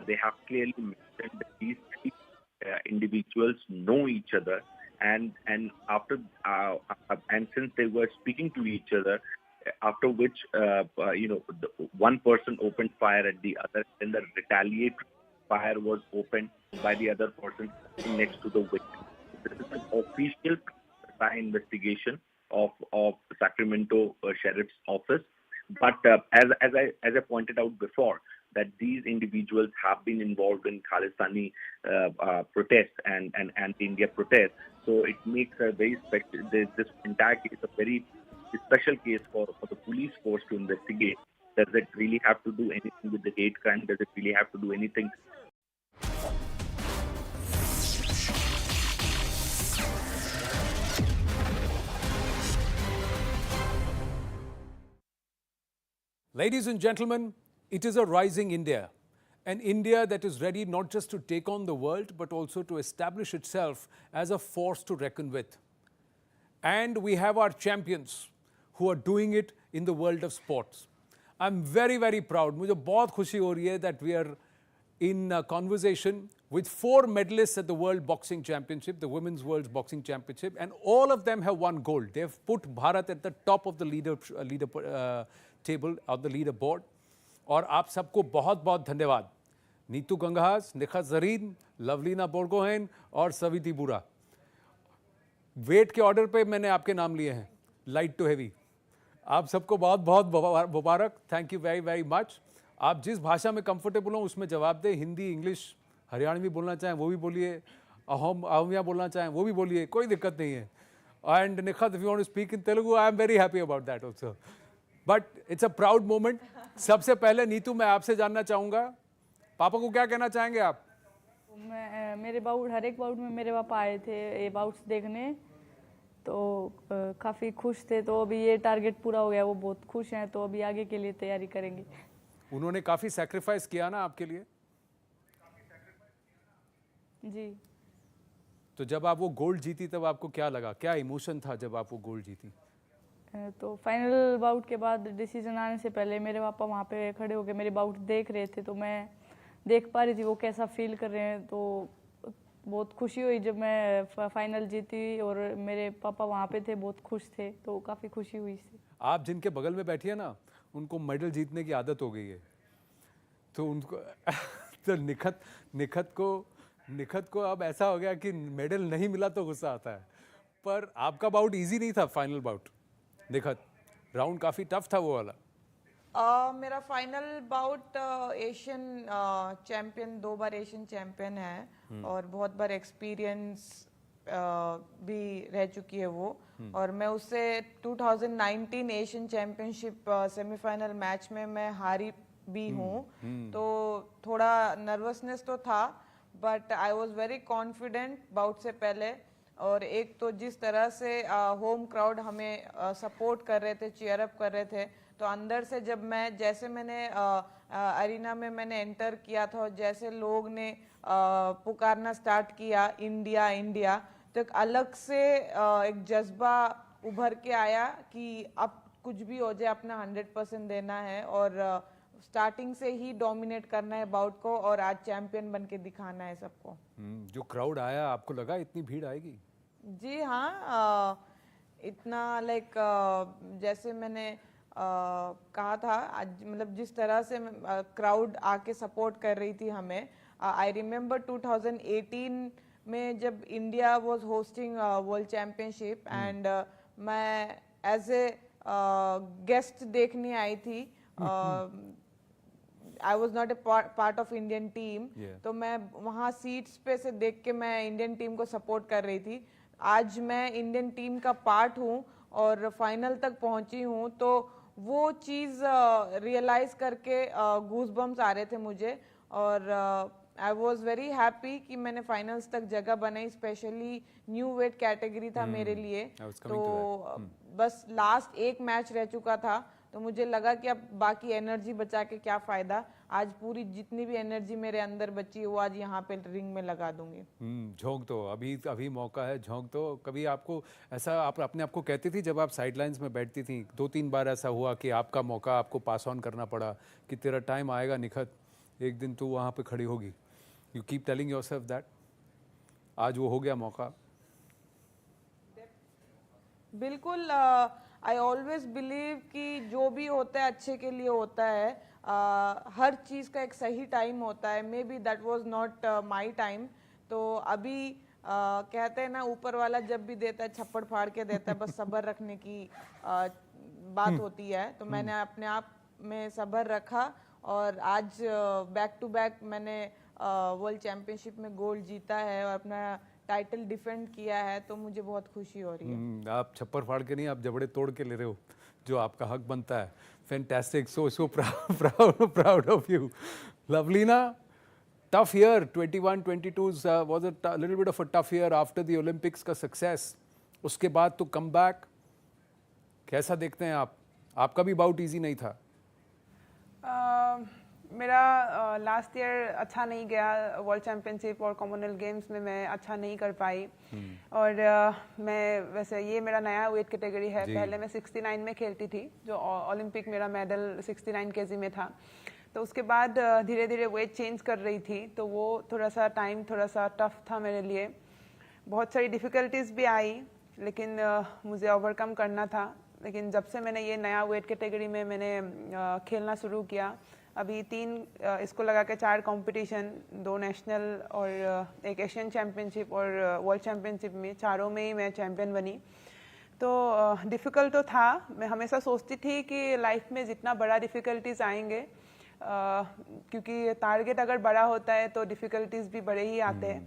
they have clearly mentioned that these three individuals know each other, and after and since they were speaking to each other, after which one person opened fire at the other, and the retaliatory fire was opened by the other person next to the victim. This is an official investigation of Sacramento Sheriff's Office. But as I pointed out before, that these individuals have been involved in Khalistani protests and anti-India protests. So it makes a very special. This entire case a very special case for the police force to investigate. Does it really have to do anything with the hate crime? Does it really have to do anything? Ladies and gentlemen, it is a rising India, an India that is ready not just to take on the world, but also to establish itself as a force to reckon with. And we have our champions who are doing it in the world of sports. I'm very, very proud. मुझे बहुत खुशी हो रही है that we are in a conversation with 4 medalists at the World Boxing Championship, the Women's World Boxing Championship, and all of them have won gold. They have put Bharat at the top of the table of the leaderboard. और आप सबको बहुत बहुत धन्यवाद. नीतू गंगहास, निखत जरीन, लवलीना बोरगोहेन और सविति बुरा. Wait के order पे मैंने आपके नाम लिए हैं, लाइट टू हेवी. आप सबको बहुत बहुत मुबारक. Thank you very very much. आप जिस भाषा में कंफर्टेबल हो उसमें जवाब दें. हिंदी, इंग्लिश, हरियाणवी बोलना चाहें वो भी बोलिए, अहोमिया बोलना चाहें वो भी बोलिए, कोई दिक्कत नहीं है. And Nikhat, if you want to speak in Telugu, I am very happy about that also. But it's a proud moment. सबसे पहले नीतू, मैं आपसे जानना चाहूँगा, पापा को क्या कहना चाहेंगे आप? मेरे बाउट, हर एक बाउट में मेरे पापा आए थे ये बाउट्स देखने, तो काफ़ी खुश थे. तो अभी ये टारगेट पूरा हो गया, वो बहुत खुश हैं, तो अभी आगे के लिए तैयारी करेंगे. उन्होंने काफ़ी सैक्रिफाइस किया ना आपके लिए? जी. तो जब आप वो गोल्ड जीती तब आपको क्या लगा, क्या इमोशन था जब आप वो गोल्ड जीती? तो फाइनल बाउट के बाद डिसीजन आने से पहले मेरे पापा वहाँ पे खड़े होकर मेरे बाउट देख रहे थे, तो मैं देख पा रही थी वो कैसा फील कर रहे हैं. तो बहुत खुशी हुई जब मैं फाइनल जीती, और मेरे पापा वहाँ पे थे, बहुत खुश थे, तो काफ़ी खुशी हुई इससे. आप जिनके बगल में बैठी है ना, उनको मेडल जीतने की आदत हो गई है, तो उनको तो निखत को अब ऐसा हो गया कि मेडल नहीं मिला तो गुस्सा आता है. पर आपका बाउट इजी नहीं था, फाइनल बाउट. निखत, राउंड काफ़ी टफ था वो वाला. मेरा फाइनल बाउट एशियन चैंपियन, 2 बार एशियन चैंपियन है, और बहुत बार एक्सपीरियंस भी रह चुकी है वो. और मैं उससे 2019 एशियन चैंपियनशिप सेमीफाइनल मैच में मैं हारी भी हूँ. तो थोड़ा नर्वसनेस तो था, but I was very confident bout से पहले. और एक तो जिस तरह से होम क्राउड हमें सपोर्ट कर रहे थे, चीयर अप कर रहे थे, तो अंदर से जब मैंने अरीना में मैंने एंटर किया था, और जैसे लोग ने पुकारना स्टार्ट किया इंडिया इंडिया, तो एक अलग से एक जज्बा उभर के आया कि अब कुछ भी हो जाए अपना 100% देना है और स्टार्टिंग से ही डोमिनेट करना है बाउट को और आज चैंपियन बन के दिखाना है सबको। जो क्राउड आया, आपको लगा इतनी भीड़ आएगी? जी हाँ, इतना लाइक जैसे मैंने कहा था आज, मतलब जिस तरह से क्राउड आके सपोर्ट कर रही थी हमें। आई रिमेम्बर 2018 में जब India was hosting world championship and मैं एज ए गेस्ट देखने आई थी। I was not a part of Indian team, तो मैं वहाँ सीट्स पे से देख के मैं इंडियन टीम को सपोर्ट कर रही थी। आज मैं इंडियन टीम का पार्ट हूँ और फाइनल तक पहुँची हूँ, तो वो चीज़ रियलाइज करके गूज़बम्स आ रहे थे मुझे और आई वॉज वेरी हैप्पी कि मैंने फाइनल्स तक जगह बनाई। स्पेशली न्यू वेट कैटेगरी था मेरे लिए, तो बस लास्ट एक मैच रह चुका था, तो मुझे लगा कि अब बाकी एनर्जी बचा के क्या फ़ायदा। आज पूरी जितनी भी एनर्जी मेरे अंदर बची है वो आज यहाँ पे रिंग में लगा दूंगी। झोंक दो, अभी मौका है, झोंक दो। कभी आपको ऐसा आप अपने आप को कहती थी जब आप साइडलाइंस में बैठती थी, 2-3 बार ऐसा हुआ कि आपका मौका आपको पास ऑन करना पड़ा कि तेरा टाइम आएगा निखत, एक दिन तू वहाँ पे खड़ी होगी? You keep telling yourself that? आज वो हो गया मौका? बिल्कुल। आई ऑलवेज बिलीव कि जो भी होता है अच्छे के लिए होता है। हर चीज़ का एक सही टाइम होता है। May be that was not my time. तो अभी कहते हैं ना, ऊपर वाला जब भी देता है छप्पड़ फाड़ के देता है, बस सब्र रखने की बात होती है। तो मैंने अपने आप में सब्र रखा और आज बैक टू बैक मैंने वर्ल्ड चैंपियनशिप में गोल्ड जीता है और अपना टाइटल डिफेंड किया है, तो मुझे बहुत खुशी हो रही है। आप छप्पर फाड़ के नहीं, आप जबड़े तोड़ के ले रहे हो, जो आपका हक बनता है। Fantastic, so proud of you. Lavleena, tough year, 21-22 was a little bit of a tough year after the Olympics का success. उसके बाद तो comeback, कैसा देखते हैं आप? आपका भी बाउट इजी नहीं था? मेरा लास्ट ईयर अच्छा नहीं गया। वर्ल्ड चैम्पियनशिप और कॉमनवेल्थ गेम्स में मैं अच्छा नहीं कर पाई और मैं वैसे ये मेरा नया वेट कैटेगरी है। पहले मैं 69 में खेलती थी, जो ओलंपिक मेरा मेडल 69 केजी में था। तो उसके बाद धीरे धीरे वेट चेंज कर रही थी, तो वो थोड़ा सा टाइम थोड़ा सा टफ था मेरे लिए। बहुत सारी डिफ़िकल्टीज भी आई, लेकिन मुझे ओवरकम करना था। लेकिन जब से मैंने ये नया वेट कैटेगरी में मैंने खेलना शुरू किया, अभी 3 इसको लगा के 4 कंपटीशन, 2 नेशनल और एक एशियन चैम्पियनशिप और वर्ल्ड चैम्पियनशिप में, चारों में ही मैं चैम्पियन बनी। तो डिफ़िकल्ट तो था। मैं हमेशा सोचती थी कि लाइफ में जितना बड़ा डिफ़िकल्टीज आएंगे, क्योंकि टारगेट अगर बड़ा होता है तो डिफ़िकल्टीज भी बड़े ही आते हैं।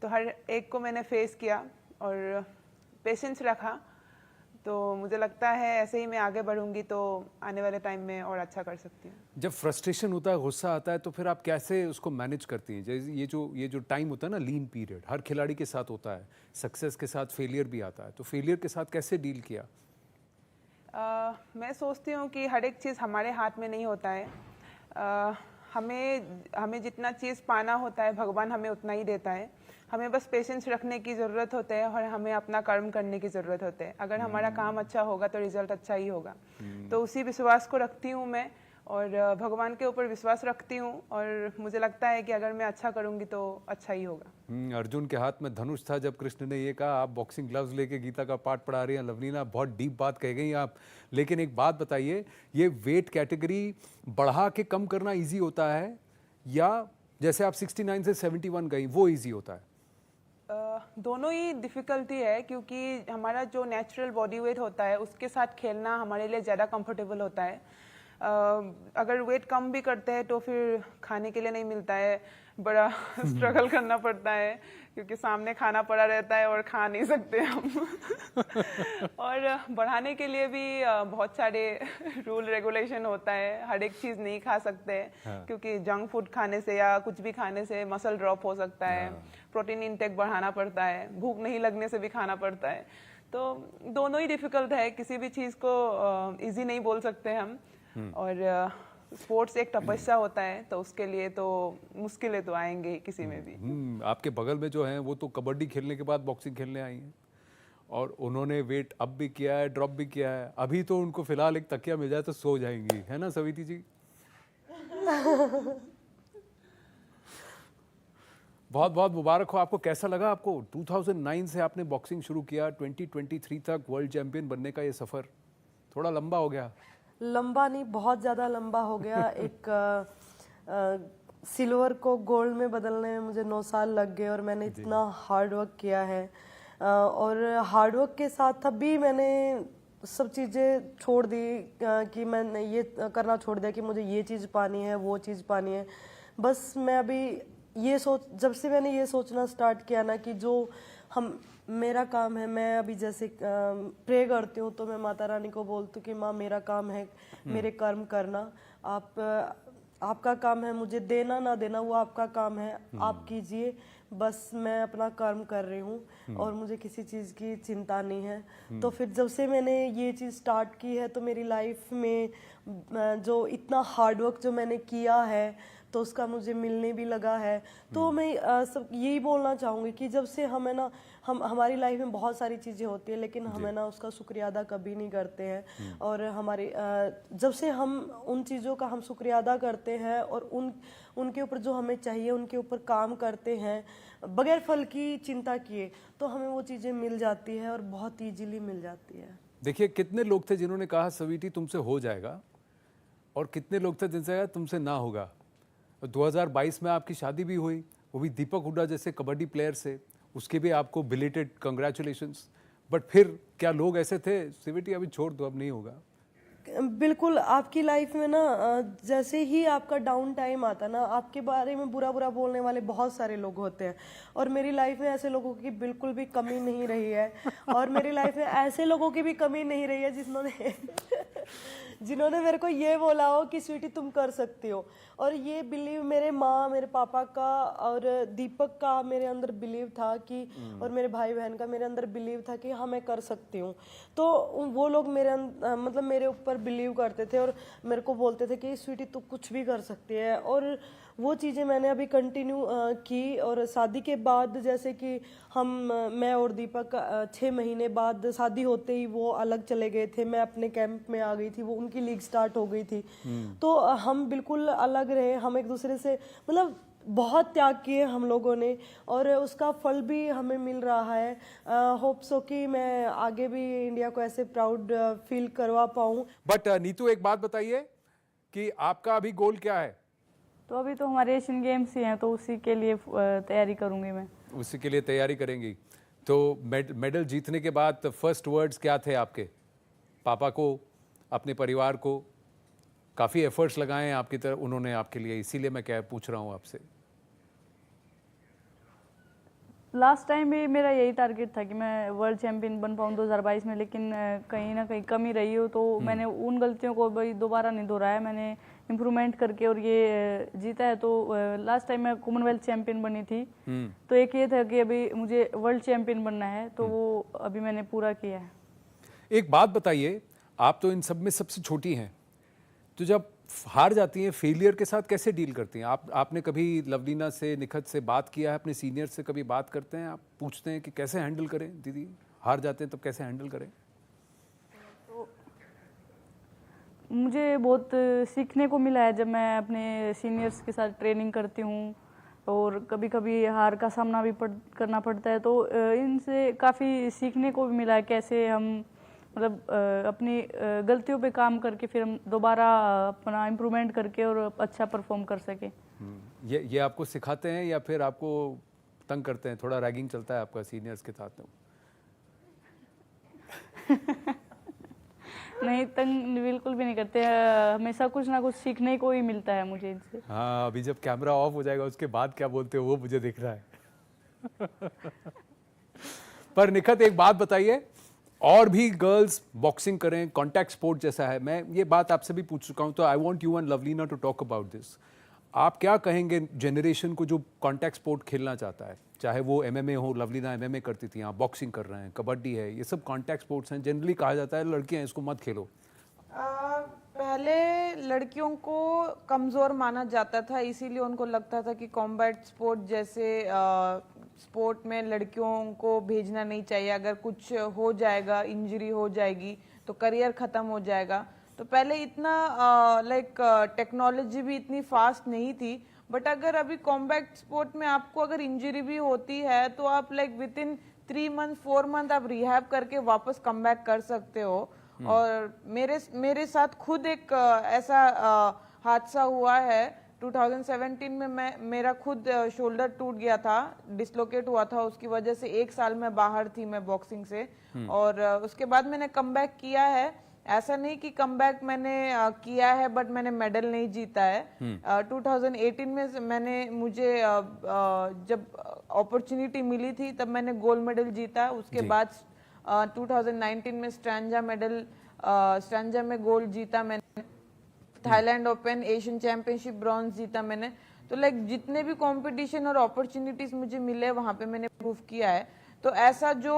तो हर एक को मैंने फेस किया और पेशेंस रखा। तो मुझे लगता है ऐसे ही मैं आगे बढ़ूंगी तो आने वाले टाइम में और अच्छा कर सकती हूँ। जब फ्रस्ट्रेशन होता है, गुस्सा आता है, तो फिर आप कैसे उसको मैनेज करती हैं? ये जो टाइम होता है ना, लीन पीरियड, हर खिलाड़ी के साथ होता है। सक्सेस के साथ फेलियर भी आता है, तो फेलियर के साथ कैसे डील किया? मैं सोचती हूँ कि हर एक चीज़ हमारे हाथ में नहीं होता है। हमें जितना चीज़ पाना होता है भगवान हमें उतना ही देता है। हमें बस पेशेंस रखने की ज़रूरत होता है और हमें अपना कर्म करने की ज़रूरत होती है। अगर हमारा काम अच्छा होगा तो रिजल्ट अच्छा ही होगा। तो उसी विश्वास को रखती हूँ मैं और भगवान के ऊपर विश्वास रखती हूँ और मुझे लगता है कि अगर मैं अच्छा करूँगी तो अच्छा ही होगा। अर्जुन के हाथ में धनुष था जब कृष्ण ने ये कहा। आप बॉक्सिंग ग्लव्स लेके गीता का पाठ पढ़ा रही हैं लवलीना, बहुत डीप बात कह गई आप। लेकिन एक बात बताइए, ये वेट कैटेगरी बढ़ा के कम करना ईजी होता है या जैसे आप 69 से 71 गई वो ईजी होता है? दोनों ही डिफ़िकल्टी है, क्योंकि हमारा जो नेचुरल बॉडी वेट होता है उसके साथ खेलना हमारे लिए ज़्यादा कंफर्टेबल होता है। अगर वेट कम भी करते हैं तो फिर खाने के लिए नहीं मिलता है, बड़ा स्ट्रगल करना पड़ता है क्योंकि सामने खाना पड़ा रहता है और खा नहीं सकते हम और बढ़ाने के लिए भी बहुत सारे रूल रेगुलेशन होता है। हर एक चीज़ नहीं खा सकते क्योंकि जंक फूड खाने से या कुछ भी खाने से मसल ड्रॉप हो सकता है। प्रोटीन इंटेक बढ़ाना पड़ता है, भूख नहीं लगने से भी खाना पड़ता है। तो दोनों ही डिफ़िकल्ट है, किसी भी चीज़ को इजी नहीं बोल सकते हम। और स्पोर्ट्स एक तपस्या होता है, तो उसके लिए तो मुश्किलें तो आएंगे किसी में भी। आपके बगल में जो हैं वो तो कबड्डी खेलने के बाद बॉक्सिंग खेलने आई हैं और उन्होंने वेट अप भी किया है, ड्रॉप भी किया है। अभी तो उनको फिलहाल एक तकिया मिल जाए तो सो जाएंगी, है ना सविति जी? बहुत बहुत मुबारक हो आपको। कैसा लगा आपको? 2009 से आपने बॉक्सिंग शुरू किया, 2023 तक वर्ल्ड चैंपियन बनने का ये सफ़र थोड़ा लंबा हो गया। लंबा नहीं, बहुत ज़्यादा लंबा हो गया। एक सिल्वर को गोल्ड में बदलने में मुझे 9 साल लग गए और मैंने इतना हार्ड वर्क किया है। और हार्ड वर्क के साथ तब भी मैंने सब चीज़ें छोड़ दी कि मैंने ये करना छोड़ दिया कि मुझे ये चीज़ पानी है, वो चीज़ पानी है। बस मैं अभी जब से मैंने ये सोचना स्टार्ट किया ना कि जो मेरा काम है, मैं अभी जैसे प्रे करती हूँ तो मैं माता रानी को बोलती हूँ कि माँ मेरा काम है मेरे कर्म करना, आपका काम है, मुझे देना ना देना वो आपका काम है, आप कीजिए, बस मैं अपना कर्म कर रही हूँ और मुझे किसी चीज़ की चिंता नहीं है। तो फिर जब से मैंने ये चीज़ स्टार्ट की है तो मेरी लाइफ में जो इतना हार्ड वर्क जो मैंने किया है तो उसका मुझे मिलने भी लगा है। तो मैं सब यही बोलना चाहूँगी कि जब से हमें ना हमारी लाइफ में बहुत सारी चीज़ें होती है लेकिन हमें ना उसका शुक्रिया अदा कभी नहीं करते हैं। और हमारे जब से हम उन चीज़ों का हम शुक्रिया अदा करते हैं और उनके ऊपर जो हमें चाहिए उनके ऊपर काम करते हैं बगैर फल की चिंता किए तो हमें वो चीज़ें मिल जाती है और बहुत ईजीली मिल जाती है। देखिए कितने लोग थे जिन्होंने कहा सवीटी तुमसे हो जाएगा और कितने लोग थे जिनसे कहा तुमसे ना होगा। 2022 में आपकी शादी भी हुई, वो भी दीपक हुड्डा जैसे कबड्डी प्लेयर से, उसके भी आपको बिलेटेड कंग्रेचुलेशंस। बट फिर क्या लोग ऐसे थे सीवीटी अभी छोड़ दो अब नहीं होगा? बिल्कुल, आपकी लाइफ में ना जैसे ही आपका डाउन टाइम आता ना आपके बारे में बुरा बुरा बोलने वाले बहुत सारे लोग होते हैं और मेरी लाइफ में ऐसे लोगों की बिल्कुल भी कमी नहीं रही है। और मेरी लाइफ में ऐसे लोगों की भी कमी नहीं रही है जिन्होंने मेरे को ये बोला हो कि स्वीटी तुम कर सकती हो। और ये बिलीव मेरे माँ मेरे पापा का और दीपक का मेरे अंदर बिलीव था कि और मेरे भाई बहन का मेरे अंदर बिलीव था कि हाँ मैं कर सकती हूँ। तो वो लोग मतलब मेरे ऊपर बिलीव करते थे और मेरे को बोलते थे कि स्वीटी तू कुछ भी कर सकती है। और वो चीज़ें मैंने अभी कंटिन्यू की। और शादी के बाद जैसे कि मैं और दीपक 6 महीने बाद शादी होते ही वो अलग चले गए थे, मैं अपने कैंप में आ गई थी, वो उनकी लीग स्टार्ट हो गई थी। तो हम बिल्कुल अलग रहे, हम एक दूसरे से मतलब बहुत त्याग किए हम लोगों ने और उसका फल भी हमें मिल रहा है। होप सो कि मैं आगे भी इंडिया को ऐसे प्राउड फील करवा पाऊँ। बट नीतू एक बात बताइए कि आपका अभी गोल क्या है? तो अभी तो हमारे एशियन गेम्स ही हैं तो उसी के लिए तैयारी करूंगी मैं। उसी के लिए तैयारी करेंगी। तो मेडल जीतने के बाद फर्स्ट वर्ड्स क्या थे आपके? पापा को, अपने परिवार को? काफ़ी एफर्ट्स लगाए हैं आपकी तरफ उन्होंने आपके लिए, इसीलिए मैं क्या पूछ रहा हूँ आपसे। लास्ट टाइम भी मेरा यही टारगेट था कि मैं वर्ल्ड चैंपियन बन पाऊँ 2022 में, लेकिन कहीं ना कहीं कमी रही हो तो मैंने उन गलतियों को भाई दोबारा नहीं दोहराया, मैंने इम्प्रूवमेंट करके और ये जीता है। तो लास्ट टाइम मैं कॉमनवेल्थ चैंपियन बनी थी तो एक ये था कि अभी मुझे वर्ल्ड चैंपियन बनना है तो वो अभी मैंने पूरा किया है। एक बात बताइए, आप तो इन सब में सबसे छोटी हैं, तो जब हार जाती हैं फेलियर के साथ कैसे डील करती हैं? आपने कभी लवलीना से, निखत से बात किया है? अपने सीनियर से कभी बात करते हैं? आप पूछते हैं कि कैसे हैंडल करें दीदी, हार जाते हैं तो कैसे हैंडल करें? तो मुझे बहुत सीखने को मिला है जब मैं अपने सीनियर्स के साथ ट्रेनिंग करती हूँ और कभी कभी हार का सामना भी करना पड़ता है। तो इनसे काफ़ी सीखने को भी मिला है कैसे हम मतलब अपनी गलतियों पे काम करके फिर हम दोबारा अपना इम्प्रूवमेंट करके और अच्छा परफॉर्म कर सके। ये आपको सिखाते हैं या फिर आपको तंग करते हैं? थोड़ा रैगिंग चलता है आपका सीनियर्स के साथ में? नहीं, तंग बिल्कुल भी नहीं करते, हमेशा कुछ ना कुछ सीखने को ही मिलता है मुझे इनसे। हाँ, अभी जब कैमरा ऑफ हो जाएगा उसके बाद क्या बोलते हो वो मुझे दिख रहा है। पर निखत एक बात बताइए, और भी गर्ल्स बॉक्सिंग करें, कॉन्टैक्ट स्पोर्ट जैसा है, मैं ये बात आपसे भी पूछ चुका हूँ, तो I want you and Lovlina to talk about this. आप क्या कहेंगे जनरेशन को जो कॉन्टैक्ट स्पोर्ट खेलना चाहता है, चाहे वो एमएमए हो, लवलीना एमएमए करती थी, आप बॉक्सिंग कर रहे हैं, कबड्डी है, ये सब कॉन्टैक्ट स्पोर्ट्स हैं, जनरली कहा जाता है लड़कियां इसको मत खेलो। पहले लड़कियों को कमज़ोर माना जाता था, इसीलिए उनको लगता था कि कॉम्बैट स्पोर्ट जैसे स्पोर्ट में लड़कियों को भेजना नहीं चाहिए, अगर कुछ हो जाएगा, इंजरी हो जाएगी तो करियर ख़त्म हो जाएगा। तो पहले इतना टेक्नोलॉजी भी इतनी फास्ट नहीं थी, बट अगर अभी कॉम्बैट स्पोर्ट में आपको अगर इंजरी भी होती है तो आप विद इन 3 मंथ 4 मंथ आप रिहैब करके वापस कम बैक कर सकते हो। और मेरे साथ खुद एक ऐसा हादसा हुआ है 2017 में। मेरा खुद शोल्डर टूट गया था, डिसलोकेट हुआ था, उसकी वजह से 1 साल में बाहर थी मैं बॉक्सिंग से। और उसके बाद मैंने कम बैक किया है। ऐसा नहीं कि कमबैक मैंने किया है बट मैंने मेडल नहीं जीता है। 2018 में मुझे जब अपॉर्चुनिटी मिली थी तब मैंने गोल्ड मेडल जीता। उसके बाद 2019 में स्ट्रैंजा में गोल्ड जीता मैंने। Thailand open, Asian championship bronze जीता मैंने। तो जितने भी कंपटीशन और अपॉर्चुनिटीज मुझे मिले वहां पे मैंने प्रूव किया है। तो ऐसा जो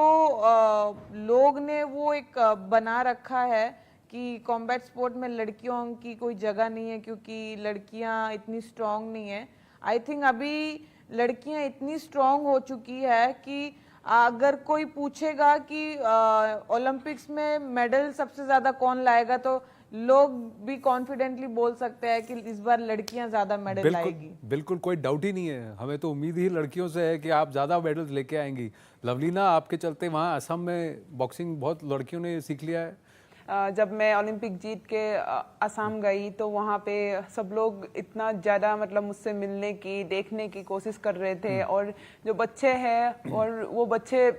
लोग ने वो एक बना रखा है कि कॉम्बैट स्पोर्ट में लड़कियों की कोई जगह नहीं है क्योंकि लड़कियां इतनी स्ट्रांग नहीं है। आई थिंक अभी लड़कियां इतनी स्ट्रांग हो चुकी है कि अगर कोई पूछेगा कि ओलंपिक्स में मेडल सबसे ज्यादा कौन लाएगा तो लोग भी कॉन्फिडेंटली बोल सकते हैं कि इस बार लड़कियां ज्यादा मेडल लाएगी। बिल्कुल कोई डाउट ही नहीं है, हमें तो उम्मीद ही लड़कियों से है कि आप ज्यादा मेडल्स लेके आएंगी। लवलीना, आपके चलते वहाँ असम में बॉक्सिंग बहुत लड़कियों ने सीख लिया है। जब मैं ओलंपिक जीत के असम गई तो वहाँ पे सब लोग इतना ज़्यादा मतलब मुझसे मिलने की, देखने की कोशिश कर रहे थे। और जो बच्चे हैं और वो बच्चे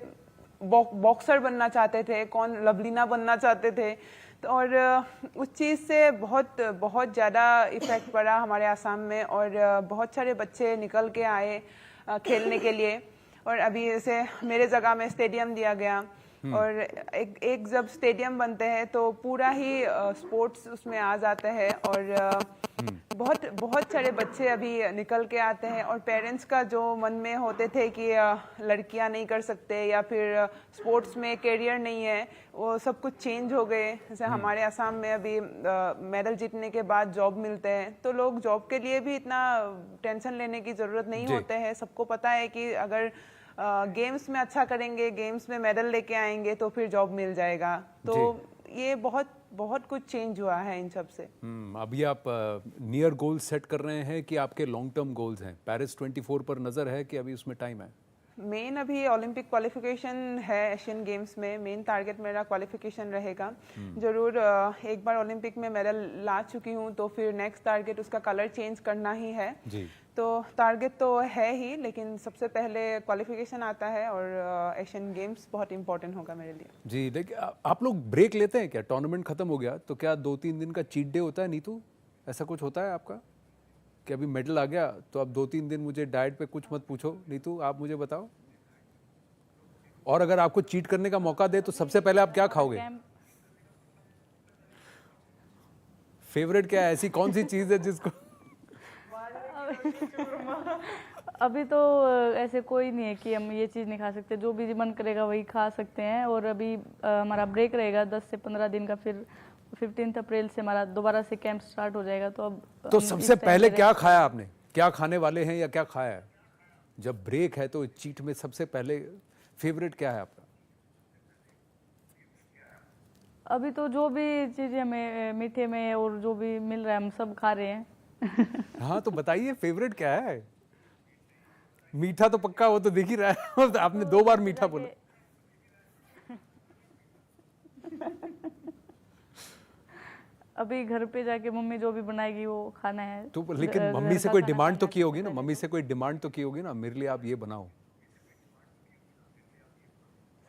बॉक्सर बनना चाहते थे, कौन लवलीना बनना चाहते थे। और उस चीज़ से बहुत ज़्यादा इफ़ेक्ट पड़ा हमारे असम में। और बहुत सारे बच्चे निकल के आए खेलने के लिए। और अभी जैसे मेरे जगह में स्टेडियम दिया गया और एक जब स्टेडियम बनते हैं तो पूरा ही स्पोर्ट्स उसमें आ जाता है। और बहुत सारे बच्चे अभी निकल के आते हैं। और पेरेंट्स का जो मन में होते थे कि लड़कियां नहीं कर सकते या फिर स्पोर्ट्स में कैरियर नहीं है, वो सब कुछ चेंज हो गए। जैसे हमारे असम में अभी मेडल जीतने के बाद जॉब मिलते हैं तो लोग जॉब के लिए भी इतना टेंशन लेने की ज़रूरत नहीं होते हैं। सबको पता है कि अगर गेम्स में अच्छा करेंगे, गेम्स में मेडल लेके आएंगे तो फिर जॉब मिल जाएगा। तो ये बहुत कुछ चेंज हुआ है इन सब से। अभी आप नियर गोल सेट कर रहे हैं कि आपके लॉन्ग टर्म गोल्स हैं? पेरिस 24 पर नजर है कि अभी उसमें टाइम है? मेन अभी ओलंपिक क्वालिफिकेशन है एशियन गेम्स में। मेन टारगेट मेरा क्वालिफिकेशन रहेगा। जरूर एक बार ओलंपिक में मेडल ला चुकी हूँ तो फिर नेक्स्ट टारगेट उसका कलर चेंज करना ही है जी। तो टारगेट तो है ही, लेकिन सबसे पहले क्वालिफिकेशन आता है और एशियन गेम्स बहुत इंपॉर्टेंट होगा मेरे लिए जी। देखिए, आप लोग ब्रेक लेते हैं क्या? टूर्नामेंट खत्म हो गया तो क्या 2-3 दिन का चीट डे होता है? नीतू, ऐसा कुछ होता है आपका कि अभी मेडल आ गया तो अब 2-3 दिन मुझे डाइट पे कुछ मत पूछो? नीतू, आप मुझे बताओ। और अगर आपको चीट करने का मौका दे तो सबसे पहले आप क्या खाओगे? फेवरेट क्या है? ऐसी कौन सी चीज है जिसको अभी तो ऐसे कोई नहीं है कि हम ये चीज़ नहीं खा सकते, जो भी मन करेगा वही खा सकते हैं। और अभी हमारा ब्रेक रहेगा 10 से 15 दिन का, फिर 15 अप्रैल से हमारा दोबारा से कैंप स्टार्ट हो जाएगा। तो अब तो सबसे पहले क्या खाया आपने? क्या खाने वाले हैं या क्या खाया है? जब ब्रेक है तो चीट में सबसे पहले फेवरेट क्या है आपका? अभी तो जो भी चीज़ें हमें मीठे में और जो भी मिल रहा है हम सब खा रहे हैं। हाँ तो बताइए फेवरेट क्या है? मीठा तो पक्का, वो तो दिख ही रहा है। आपने 2 बार मीठा बोला। अभी घर पे जाके मम्मी जो भी बनाएगी वो खाना है। तो लेकिन मम्मी से कोई डिमांड तो की होगी ना? मम्मी से कोई डिमांड तो की होगी ना, मेरे लिए आप ये बनाओ।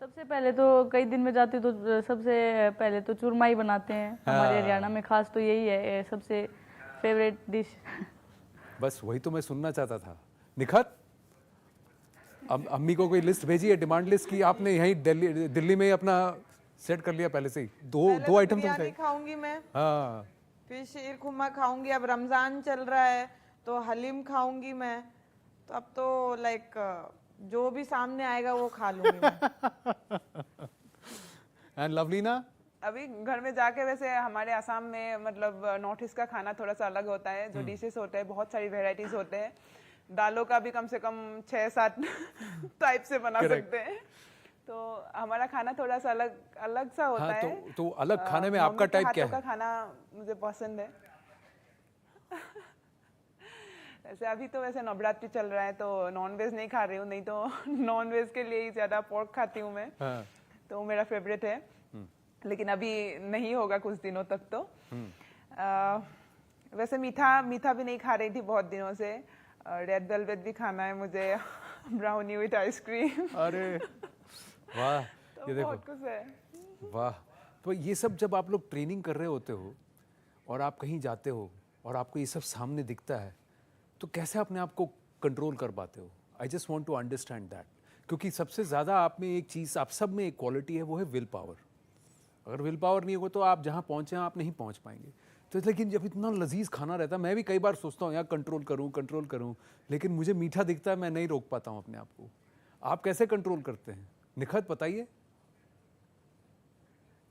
सबसे पहले तो कई दिन में जाती तो सबसे पहले तो चूरमा ही बनाते हैं। हमारे हरियाणा में खास तो यही है सबसे फेवरेट डिश। बस वही तो मैं सुनना चाहता था। निखत, अब अम्मी को कोई लिस्ट भेजी है डिमांड लिस्ट की? आपने यहीं दिल्ली में अपना सेट कर लिया पहले से ही? दो आइटम तो खाऊंगी मैं। हाँ, फिर शीर खुरमा खाऊंगी। अब रमजान चल रहा है तो हलीम खाऊंगी मैं। तो अब तो जो भी सामने आएगा वो खा लूंगी मैं। एंड लवलीना? अभी घर में जाके, वैसे हमारे असम में मतलब नॉर्थ ईस्ट का खाना थोड़ा सा अलग होता है। जो डिशेस होते हैं बहुत सारी वेराइटीज होते हैं, दालों का भी कम से कम 6-7 टाइप से बना सकते हैं। तो हमारा खाना थोड़ा सा अलग सा होता है। तो अलग खाने में आपका टाइप क्या है? का खाना मुझे पसंद है। वैसे अभी तो वैसे नवरात्रि चल रहा है तो नॉन वेज नहीं खा रही हूँ, नहीं तो नॉन वेज के लिए ही ज्यादा पोर्क खाती हूँ मैं। तो वो मेरा फेवरेट है, लेकिन अभी नहीं होगा कुछ दिनों तक। तो वैसे मीठा भी नहीं खा रही थी बहुत दिनों से। रेड वेलवेट भी खाना है मुझे, ब्राउनी विद आइसक्रीम। अरे वाह, तो ये देखो, बहुत कुछ है। वाह। तो ये सब जब आप लोग ट्रेनिंग कर रहे होते हो और आप कहीं जाते हो और आपको ये सब सामने दिखता है, तो कैसे अपने आप को कंट्रोल कर पाते हो? I just want to understand that, क्योंकि सबसे ज़्यादा आप में एक चीज़, आप सब में एक क्वालिटी है, वो है विल पावर। अगर विल पावर नहीं होगा तो आप जहाँ पहुँचे हैं आप नहीं पहुँच पाएंगे। तो लेकिन जब इतना लजीज खाना रहता है, मैं भी कई बार सोचता हूँ यार कंट्रोल करूँ, लेकिन मुझे मीठा दिखता है, मैं नहीं रोक पाता हूँ अपने आप को। आप कैसे कंट्रोल करते हैं? निखत बताइए।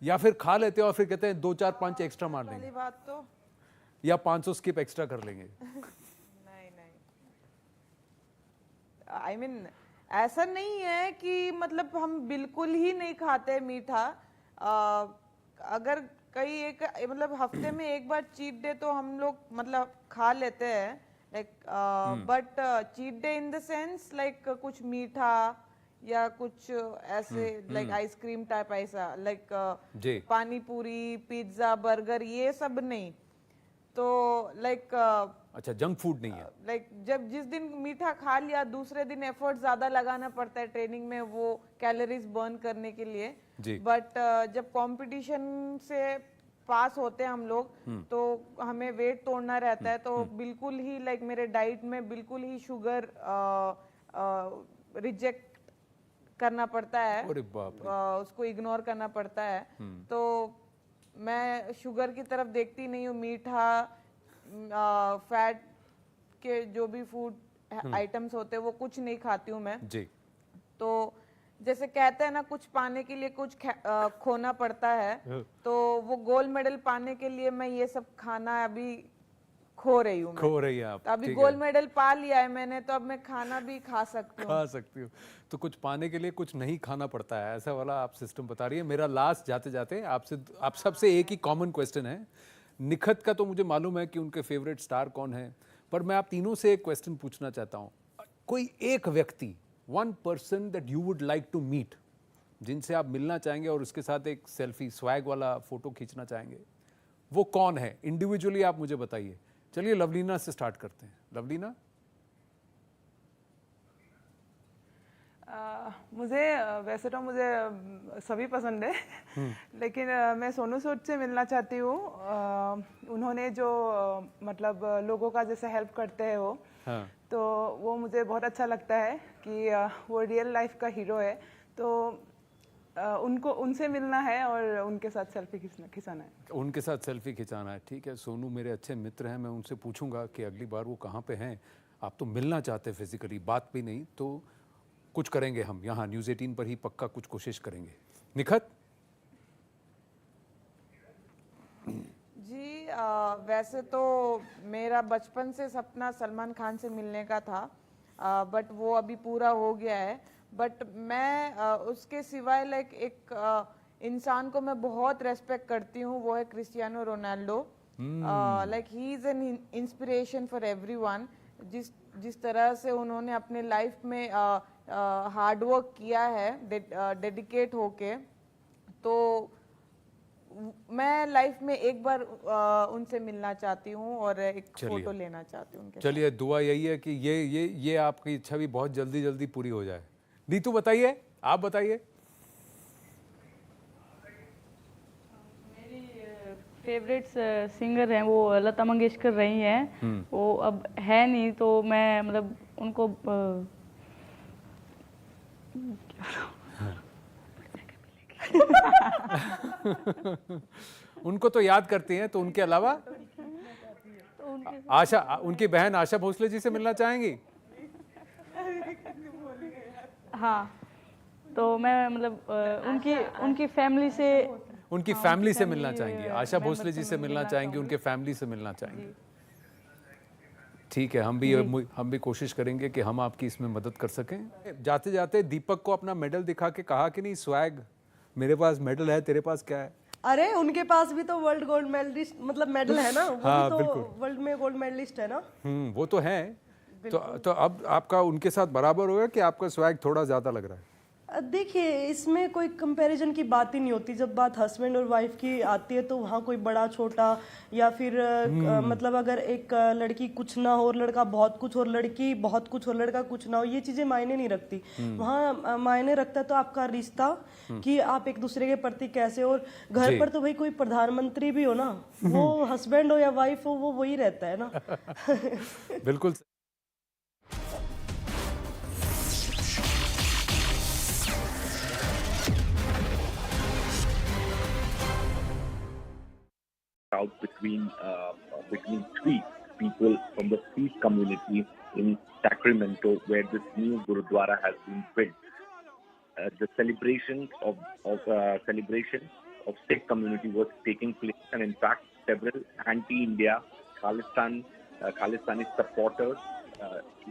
या फिर खा लेते हो और फिर कहते हैं 2-4-5 एक्स्ट्रा मार देंगे, बात तो, या 500 स्किप एक्स्ट्रा कर लेंगे? I mean, ऐसा नहीं है कि मतलब हम बिल्कुल ही नहीं खाते मीठा। अगर मतलब हफ्ते में एक बार चीट डे तो हम लोग मतलब खा लेते हैं, but cheat day in the sense like कुछ मीठा या कुछ ऐसे लाइक आइसक्रीम टाइप, ऐसा लाइक पानी पूरी, पिज्जा, बर्गर, ये सब नहीं। तो लाइक अच्छा, जंक फूड नहीं है। लाइक जब जिस दिन मीठा खा लिया, दूसरे दिन एफर्ट ज्यादा लगाना पड़ता है ट्रेनिंग में वो कैलोरीज बर्न करने के लिए। बट जब कंपटीशन से पास होते हैं हम लोग, तो हमें वेट तोड़ना रहता है, तो बिल्कुल ही लाइक मेरे डाइट में बिल्कुल ही शुगर रिजेक्ट करना पड़ता है, उसको इग्नोर करना पड़ता है। तो मैं शुगर की तरफ देखती नहीं हूँ। मीठा, फैट के जो भी फूड आइटम्स होते हैं वो कुछ नहीं खाती हूँ मैं जी। तो जैसे कहते हैं ना, कुछ पाने के लिए कुछ खोना पड़ता है, तो वो गोल्ड मेडल पाने के लिए मैं ये सब खाना अभी खो रही हूँ। खो रही है आप? तो अभी गोल्ड मेडल पा लिया है मैंने, तो अब मैं खाना भी खा सकती हूँ। तो कुछ पाने के लिए कुछ नहीं खाना पड़ता है, ऐसा वाला आप सिस्टम बता रही है। मेरा लास्ट जाते जाते आप सबसे एक ही कॉमन क्वेश्चन है। निखत का तो मुझे मालूम है कि उनके फेवरेट स्टार कौन है, पर मैं आप तीनों से एक क्वेश्चन पूछना चाहता हूँ। कोई एक व्यक्ति, one person that you would like to meet, जिनसे आप मिलना चाहेंगे और उसके साथ एक सेल्फी स्वैग वाला फोटो खींचना चाहेंगे, वो कौन है? इंडिविजुअली आप मुझे बताइए। चलिए लवलीना से स्टार्ट करते हैं। लवलीना। मुझे वैसे तो मुझे सभी पसंद है, लेकिन मैं सोनू सूद से मिलना चाहती हूँ। उन्होंने जो मतलब लोगों का जैसे हेल्प करते हैं वो, तो वो मुझे बहुत अच्छा लगता है कि वो रियल लाइफ का हीरो है। तो उनसे मिलना है और उनके साथ सेल्फी खिंचाना है। उनके साथ सेल्फी खिंचाना है, ठीक है। सोनू मेरे अच्छे मित्र हैं, मैं उनसे पूछूंगा कि अगली बार वो कहाँ पे हैं। आप तो मिलना चाहते हैं फिजिकली, बात भी नहीं, तो कुछ करेंगे हम यहाँ न्यूज़ 18 पर ही पक्का कुछ कोशिश करेंगे। निखत जी, वैसे तो मेरा बचपन से सपना सलमान खान से मिलने का था, बट वो अभी पूरा हो गया है। बट मैं उसके सिवाय लाइक एक इंसान को मैं बहुत रेस्पेक्ट करती हूँ, वो है Cristiano Ronaldo. Like he is an inspiration for everyone. जिस तरह से उन्होंने अपने लाइफ में हार्ड वर्क किया है, डेडिकेट होके, तो मैं लाइफ में एक बार उनसे मिलना चाहती हूँ और एक फोटो लेना चाहती हूँ उनके। चलिए, दुआ यही है कि ये आपकी इच्छा भी बहुत जल्दी पूरी हो जाए। नीतू बताइए, आप बताइए। मेरी फेवरेट सिंगर हैं वो लता मंगेशकर रही हैं। वो अब है नहीं, तो मैं मतलब उनको उनको तो याद करती हैं, तो उनके अलावा आशा, उनकी बहन आशा भोसले जी से मिलना चाहेंगी? हाँ, तो मैं मतलब उनकी फैमिली से मिलना चाहेंगी। आशा भोसले जी से मिलना चाहेंगी, उनके फैमिली से मिलना चाहेंगी। ठीक है, हम भी कोशिश करेंगे कि हम आपकी इसमें मदद कर सकें। जाते जाते दीपक को अपना मेडल दिखा के कहा कि नहीं स्वैग, मेरे पास मेडल है, तेरे पास क्या है? अरे उनके पास भी तो वर्ल्ड गोल्ड मेडलिस्ट मतलब मेडल है ना, वो हाँ, भी तो वर्ल्ड में गोल्ड मेडलिस्ट है ना। वो तो है। तो अब आपका उनके साथ बराबर होगा कि आपका स्वैग थोड़ा ज्यादा लग रहा है? देखिए, इसमें कोई कंपैरिजन की बात ही नहीं होती। जब बात हस्बैंड और वाइफ की आती है तो वहाँ कोई बड़ा छोटा या फिर मतलब अगर एक लड़की कुछ ना हो और लड़का बहुत कुछ और लड़की बहुत कुछ और लड़का कुछ ना हो, ये चीजें मायने नहीं रखती। वहाँ मायने रखता है तो आपका रिश्ता कि आप एक दूसरे के प्रति कैसे। और घर पर तो भाई कोई प्रधानमंत्री भी हो ना, वो हस्बैंड हो या वाइफ हो, वो वही रहता है ना। बिल्कुल। out between three people from the Sikh community in Sacramento, where this new Gurudwara has been built. The celebration of Sikh community was taking place, and in fact, several anti-India Khalistani supporters,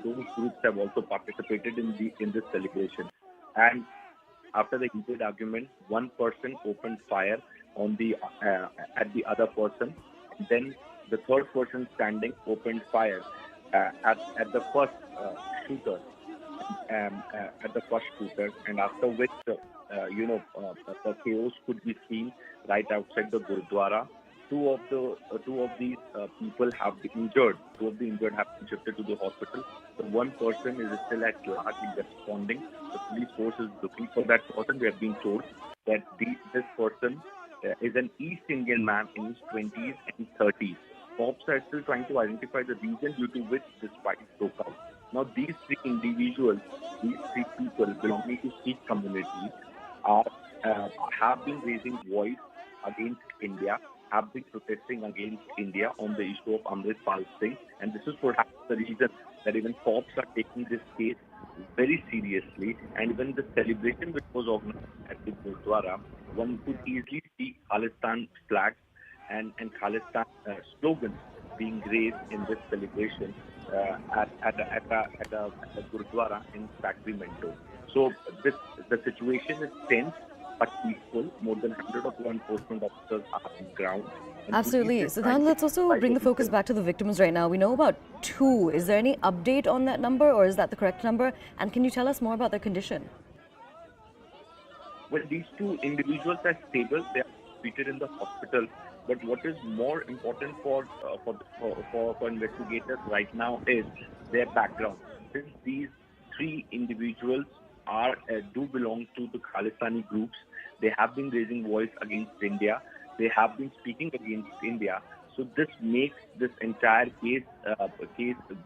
those groups have also participated in this celebration. And after the heated argument, one person opened fire on at the other person, and then the third person standing opened fire at the first shooter, and after which the chaos could be seen right outside the Gurudwara. Two of these people have been injured. Two of the injured have been shifted to the hospital. So one person is still at large and responding. The police force is looking for that person. We have been told that this person is an East Indian man in his 20s and 30s. Cops are still trying to identify the reason due to which this fight broke out. Now, these three individuals, these three people belonging to Sikh community, have been raising voice against India, have been protesting against India on the issue of Amritpal Singh, and this is perhaps the reason that even cops are taking this case very seriously. And even the celebration which was organized at the Gurdwara, one could easily see Khalistan flags and Khalistan slogans being raised in this celebration at a Gurdwara in Sacramento. So the situation is tense but peaceful. More than 100 of law enforcement officers are on ground. Absolutely. Siddhant, let's also bring the focus back to the victims right now. We know about 2. Is there any update on that number, or is that the correct number? And can you tell us more about their condition? Well, these 2 individuals are stable. They are treated in the hospital. But what is more important for investigators right now is their background. Since these 3 individuals do belong to the Khalistani groups, they have been raising voice against India. They have been speaking against India. So this makes this entire case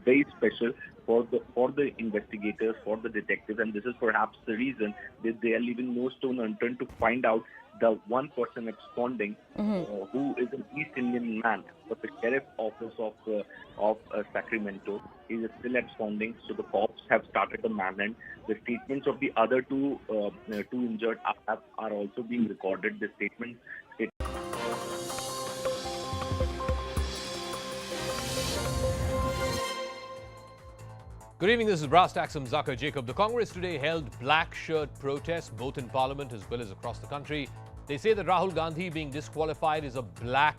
very special for the investigators, for the detectives, and this is perhaps the reason that they are leaving no stone unturned to find out the one person absconding, who is an East Indian man. But the sheriff office of Sacramento is still absconding, so the cops have started a manhunt. The statements of the other two injured are also being recorded. The statements. Good evening, this is Brass Taxam Zakir Jacob. The Congress today held black shirt protests both in Parliament as well as across the country. They say that Rahul Gandhi being disqualified is a black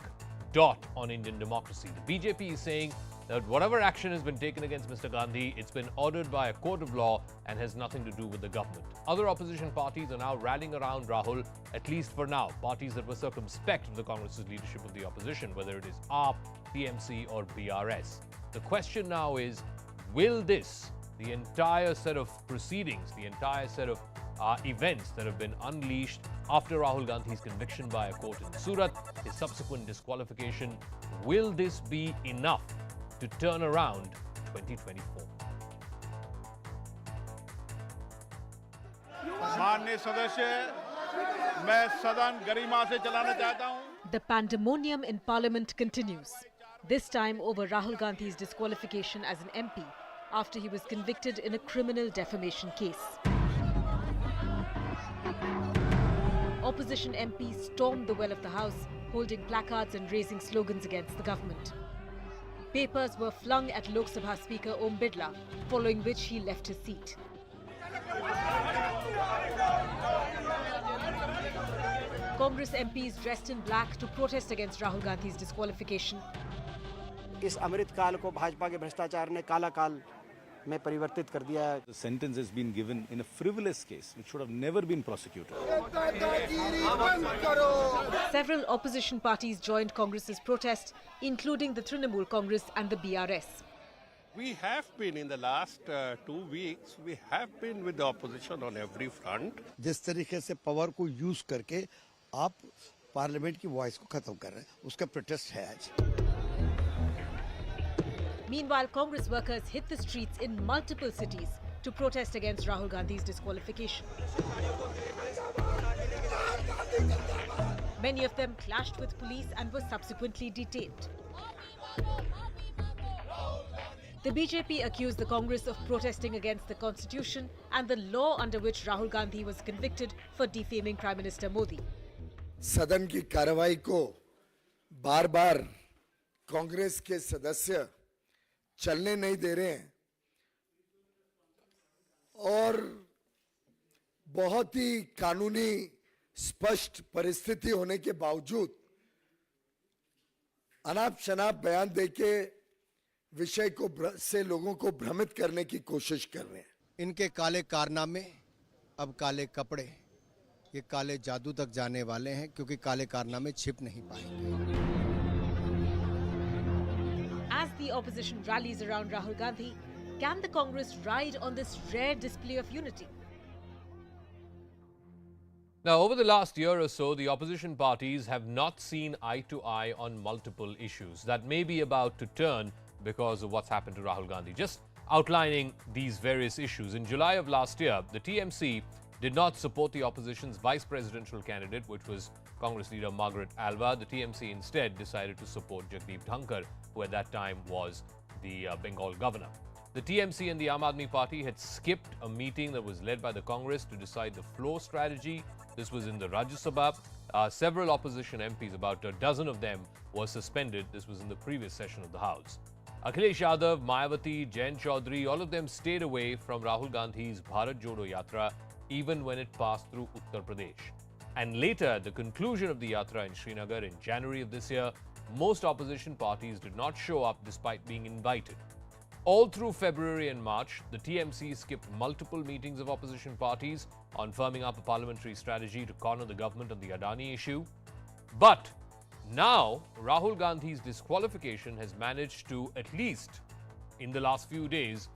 dot on Indian democracy. The BJP is saying that whatever action has been taken against Mr. Gandhi, it's been ordered by a court of law and has nothing to do with the government. Other opposition parties are now rallying around Rahul, at least for now. Parties that were circumspect of the Congress's leadership of the opposition, whether it is AAP, TMC or BRS. The question now is, will this, the entire set of proceedings, the entire set of events that have been unleashed after Rahul Gandhi's conviction by a court in Surat, his subsequent disqualification, will this be enough to turn around 2024? माननीय सदस्य, मैं सदन गरिमा से चलाना चाहता हूं. The pandemonium in Parliament continues. This time over Rahul Gandhi's disqualification as an MP after he was convicted in a criminal defamation case. Opposition MPs stormed the well of the House, holding placards and raising slogans against the government. Papers were flung at Lok Sabha Speaker Om Birla, following which he left his seat. Congress MPs dressed in black to protest against Rahul Gandhi's disqualification. इस अमृत काल को भाजपा के भ्रष्टाचार ने काला काल में परिवर्तित कर दिया है. The sentence has been given in a frivolous case which should have never been prosecuted. Several opposition parties joined Congress's protest, including the Trinamool Congress and the BRS. We have been in the last 2 weeks, we have been with the opposition on every front. जिस तरीके से power को use करके आप parliament की voice को खत्म कर रहे हैं, उसका प्रोटेस्ट है आज. Meanwhile, Congress workers hit the streets in multiple cities to protest against Rahul Gandhi's disqualification. Many of them clashed with police and were subsequently detained. The BJP accused the Congress of protesting against the constitution and the law under which Rahul Gandhi was convicted for defaming Prime Minister Modi. सदन की कार्रवाई को बार-बार कांग्रेस के सदस्य चलने नहीं दे रहे हैं और बहुत ही कानूनी स्पष्ट परिस्थिति होने के बावजूद अनाप शनाप बयान देके विषय को से लोगों को भ्रमित करने की कोशिश कर रहे हैं. इनके काले कारनामे अब काले कपड़े ये काले जादू तक जाने वाले हैं क्योंकि काले कारनामे छिप नहीं पाएंगे. As the opposition rallies around Rahul Gandhi, can the Congress ride on this rare display of unity? Now, over the last year or so, the opposition parties have not seen eye to eye on multiple issues that may be about to turn because of what's happened to Rahul Gandhi. Just outlining these various issues. In July of last year, the TMC did not support the opposition's vice presidential candidate, which was Congress leader Margaret Alva. The TMC instead decided to support Jagdeep Dhankar, who at that time was the Bengal governor. The TMC and the Aam Aadmi Party had skipped a meeting that was led by the Congress to decide the floor strategy. This was in the Rajya Sabha. Several opposition MPs, about a dozen of them, were suspended. This was in the previous session of the House. Akhilesh Yadav, Mayawati, Jain Chaudhary, all of them stayed away from Rahul Gandhi's Bharat Jodo Yatra, even when it passed through Uttar Pradesh. And later, at the conclusion of the Yatra in Srinagar in January of this year, most opposition parties did not show up despite being invited. All through February and March, the TMC skipped multiple meetings of opposition parties on firming up a parliamentary strategy to corner the government on the Adani issue. But now, Rahul Gandhi's disqualification has managed to, at least in the last few days,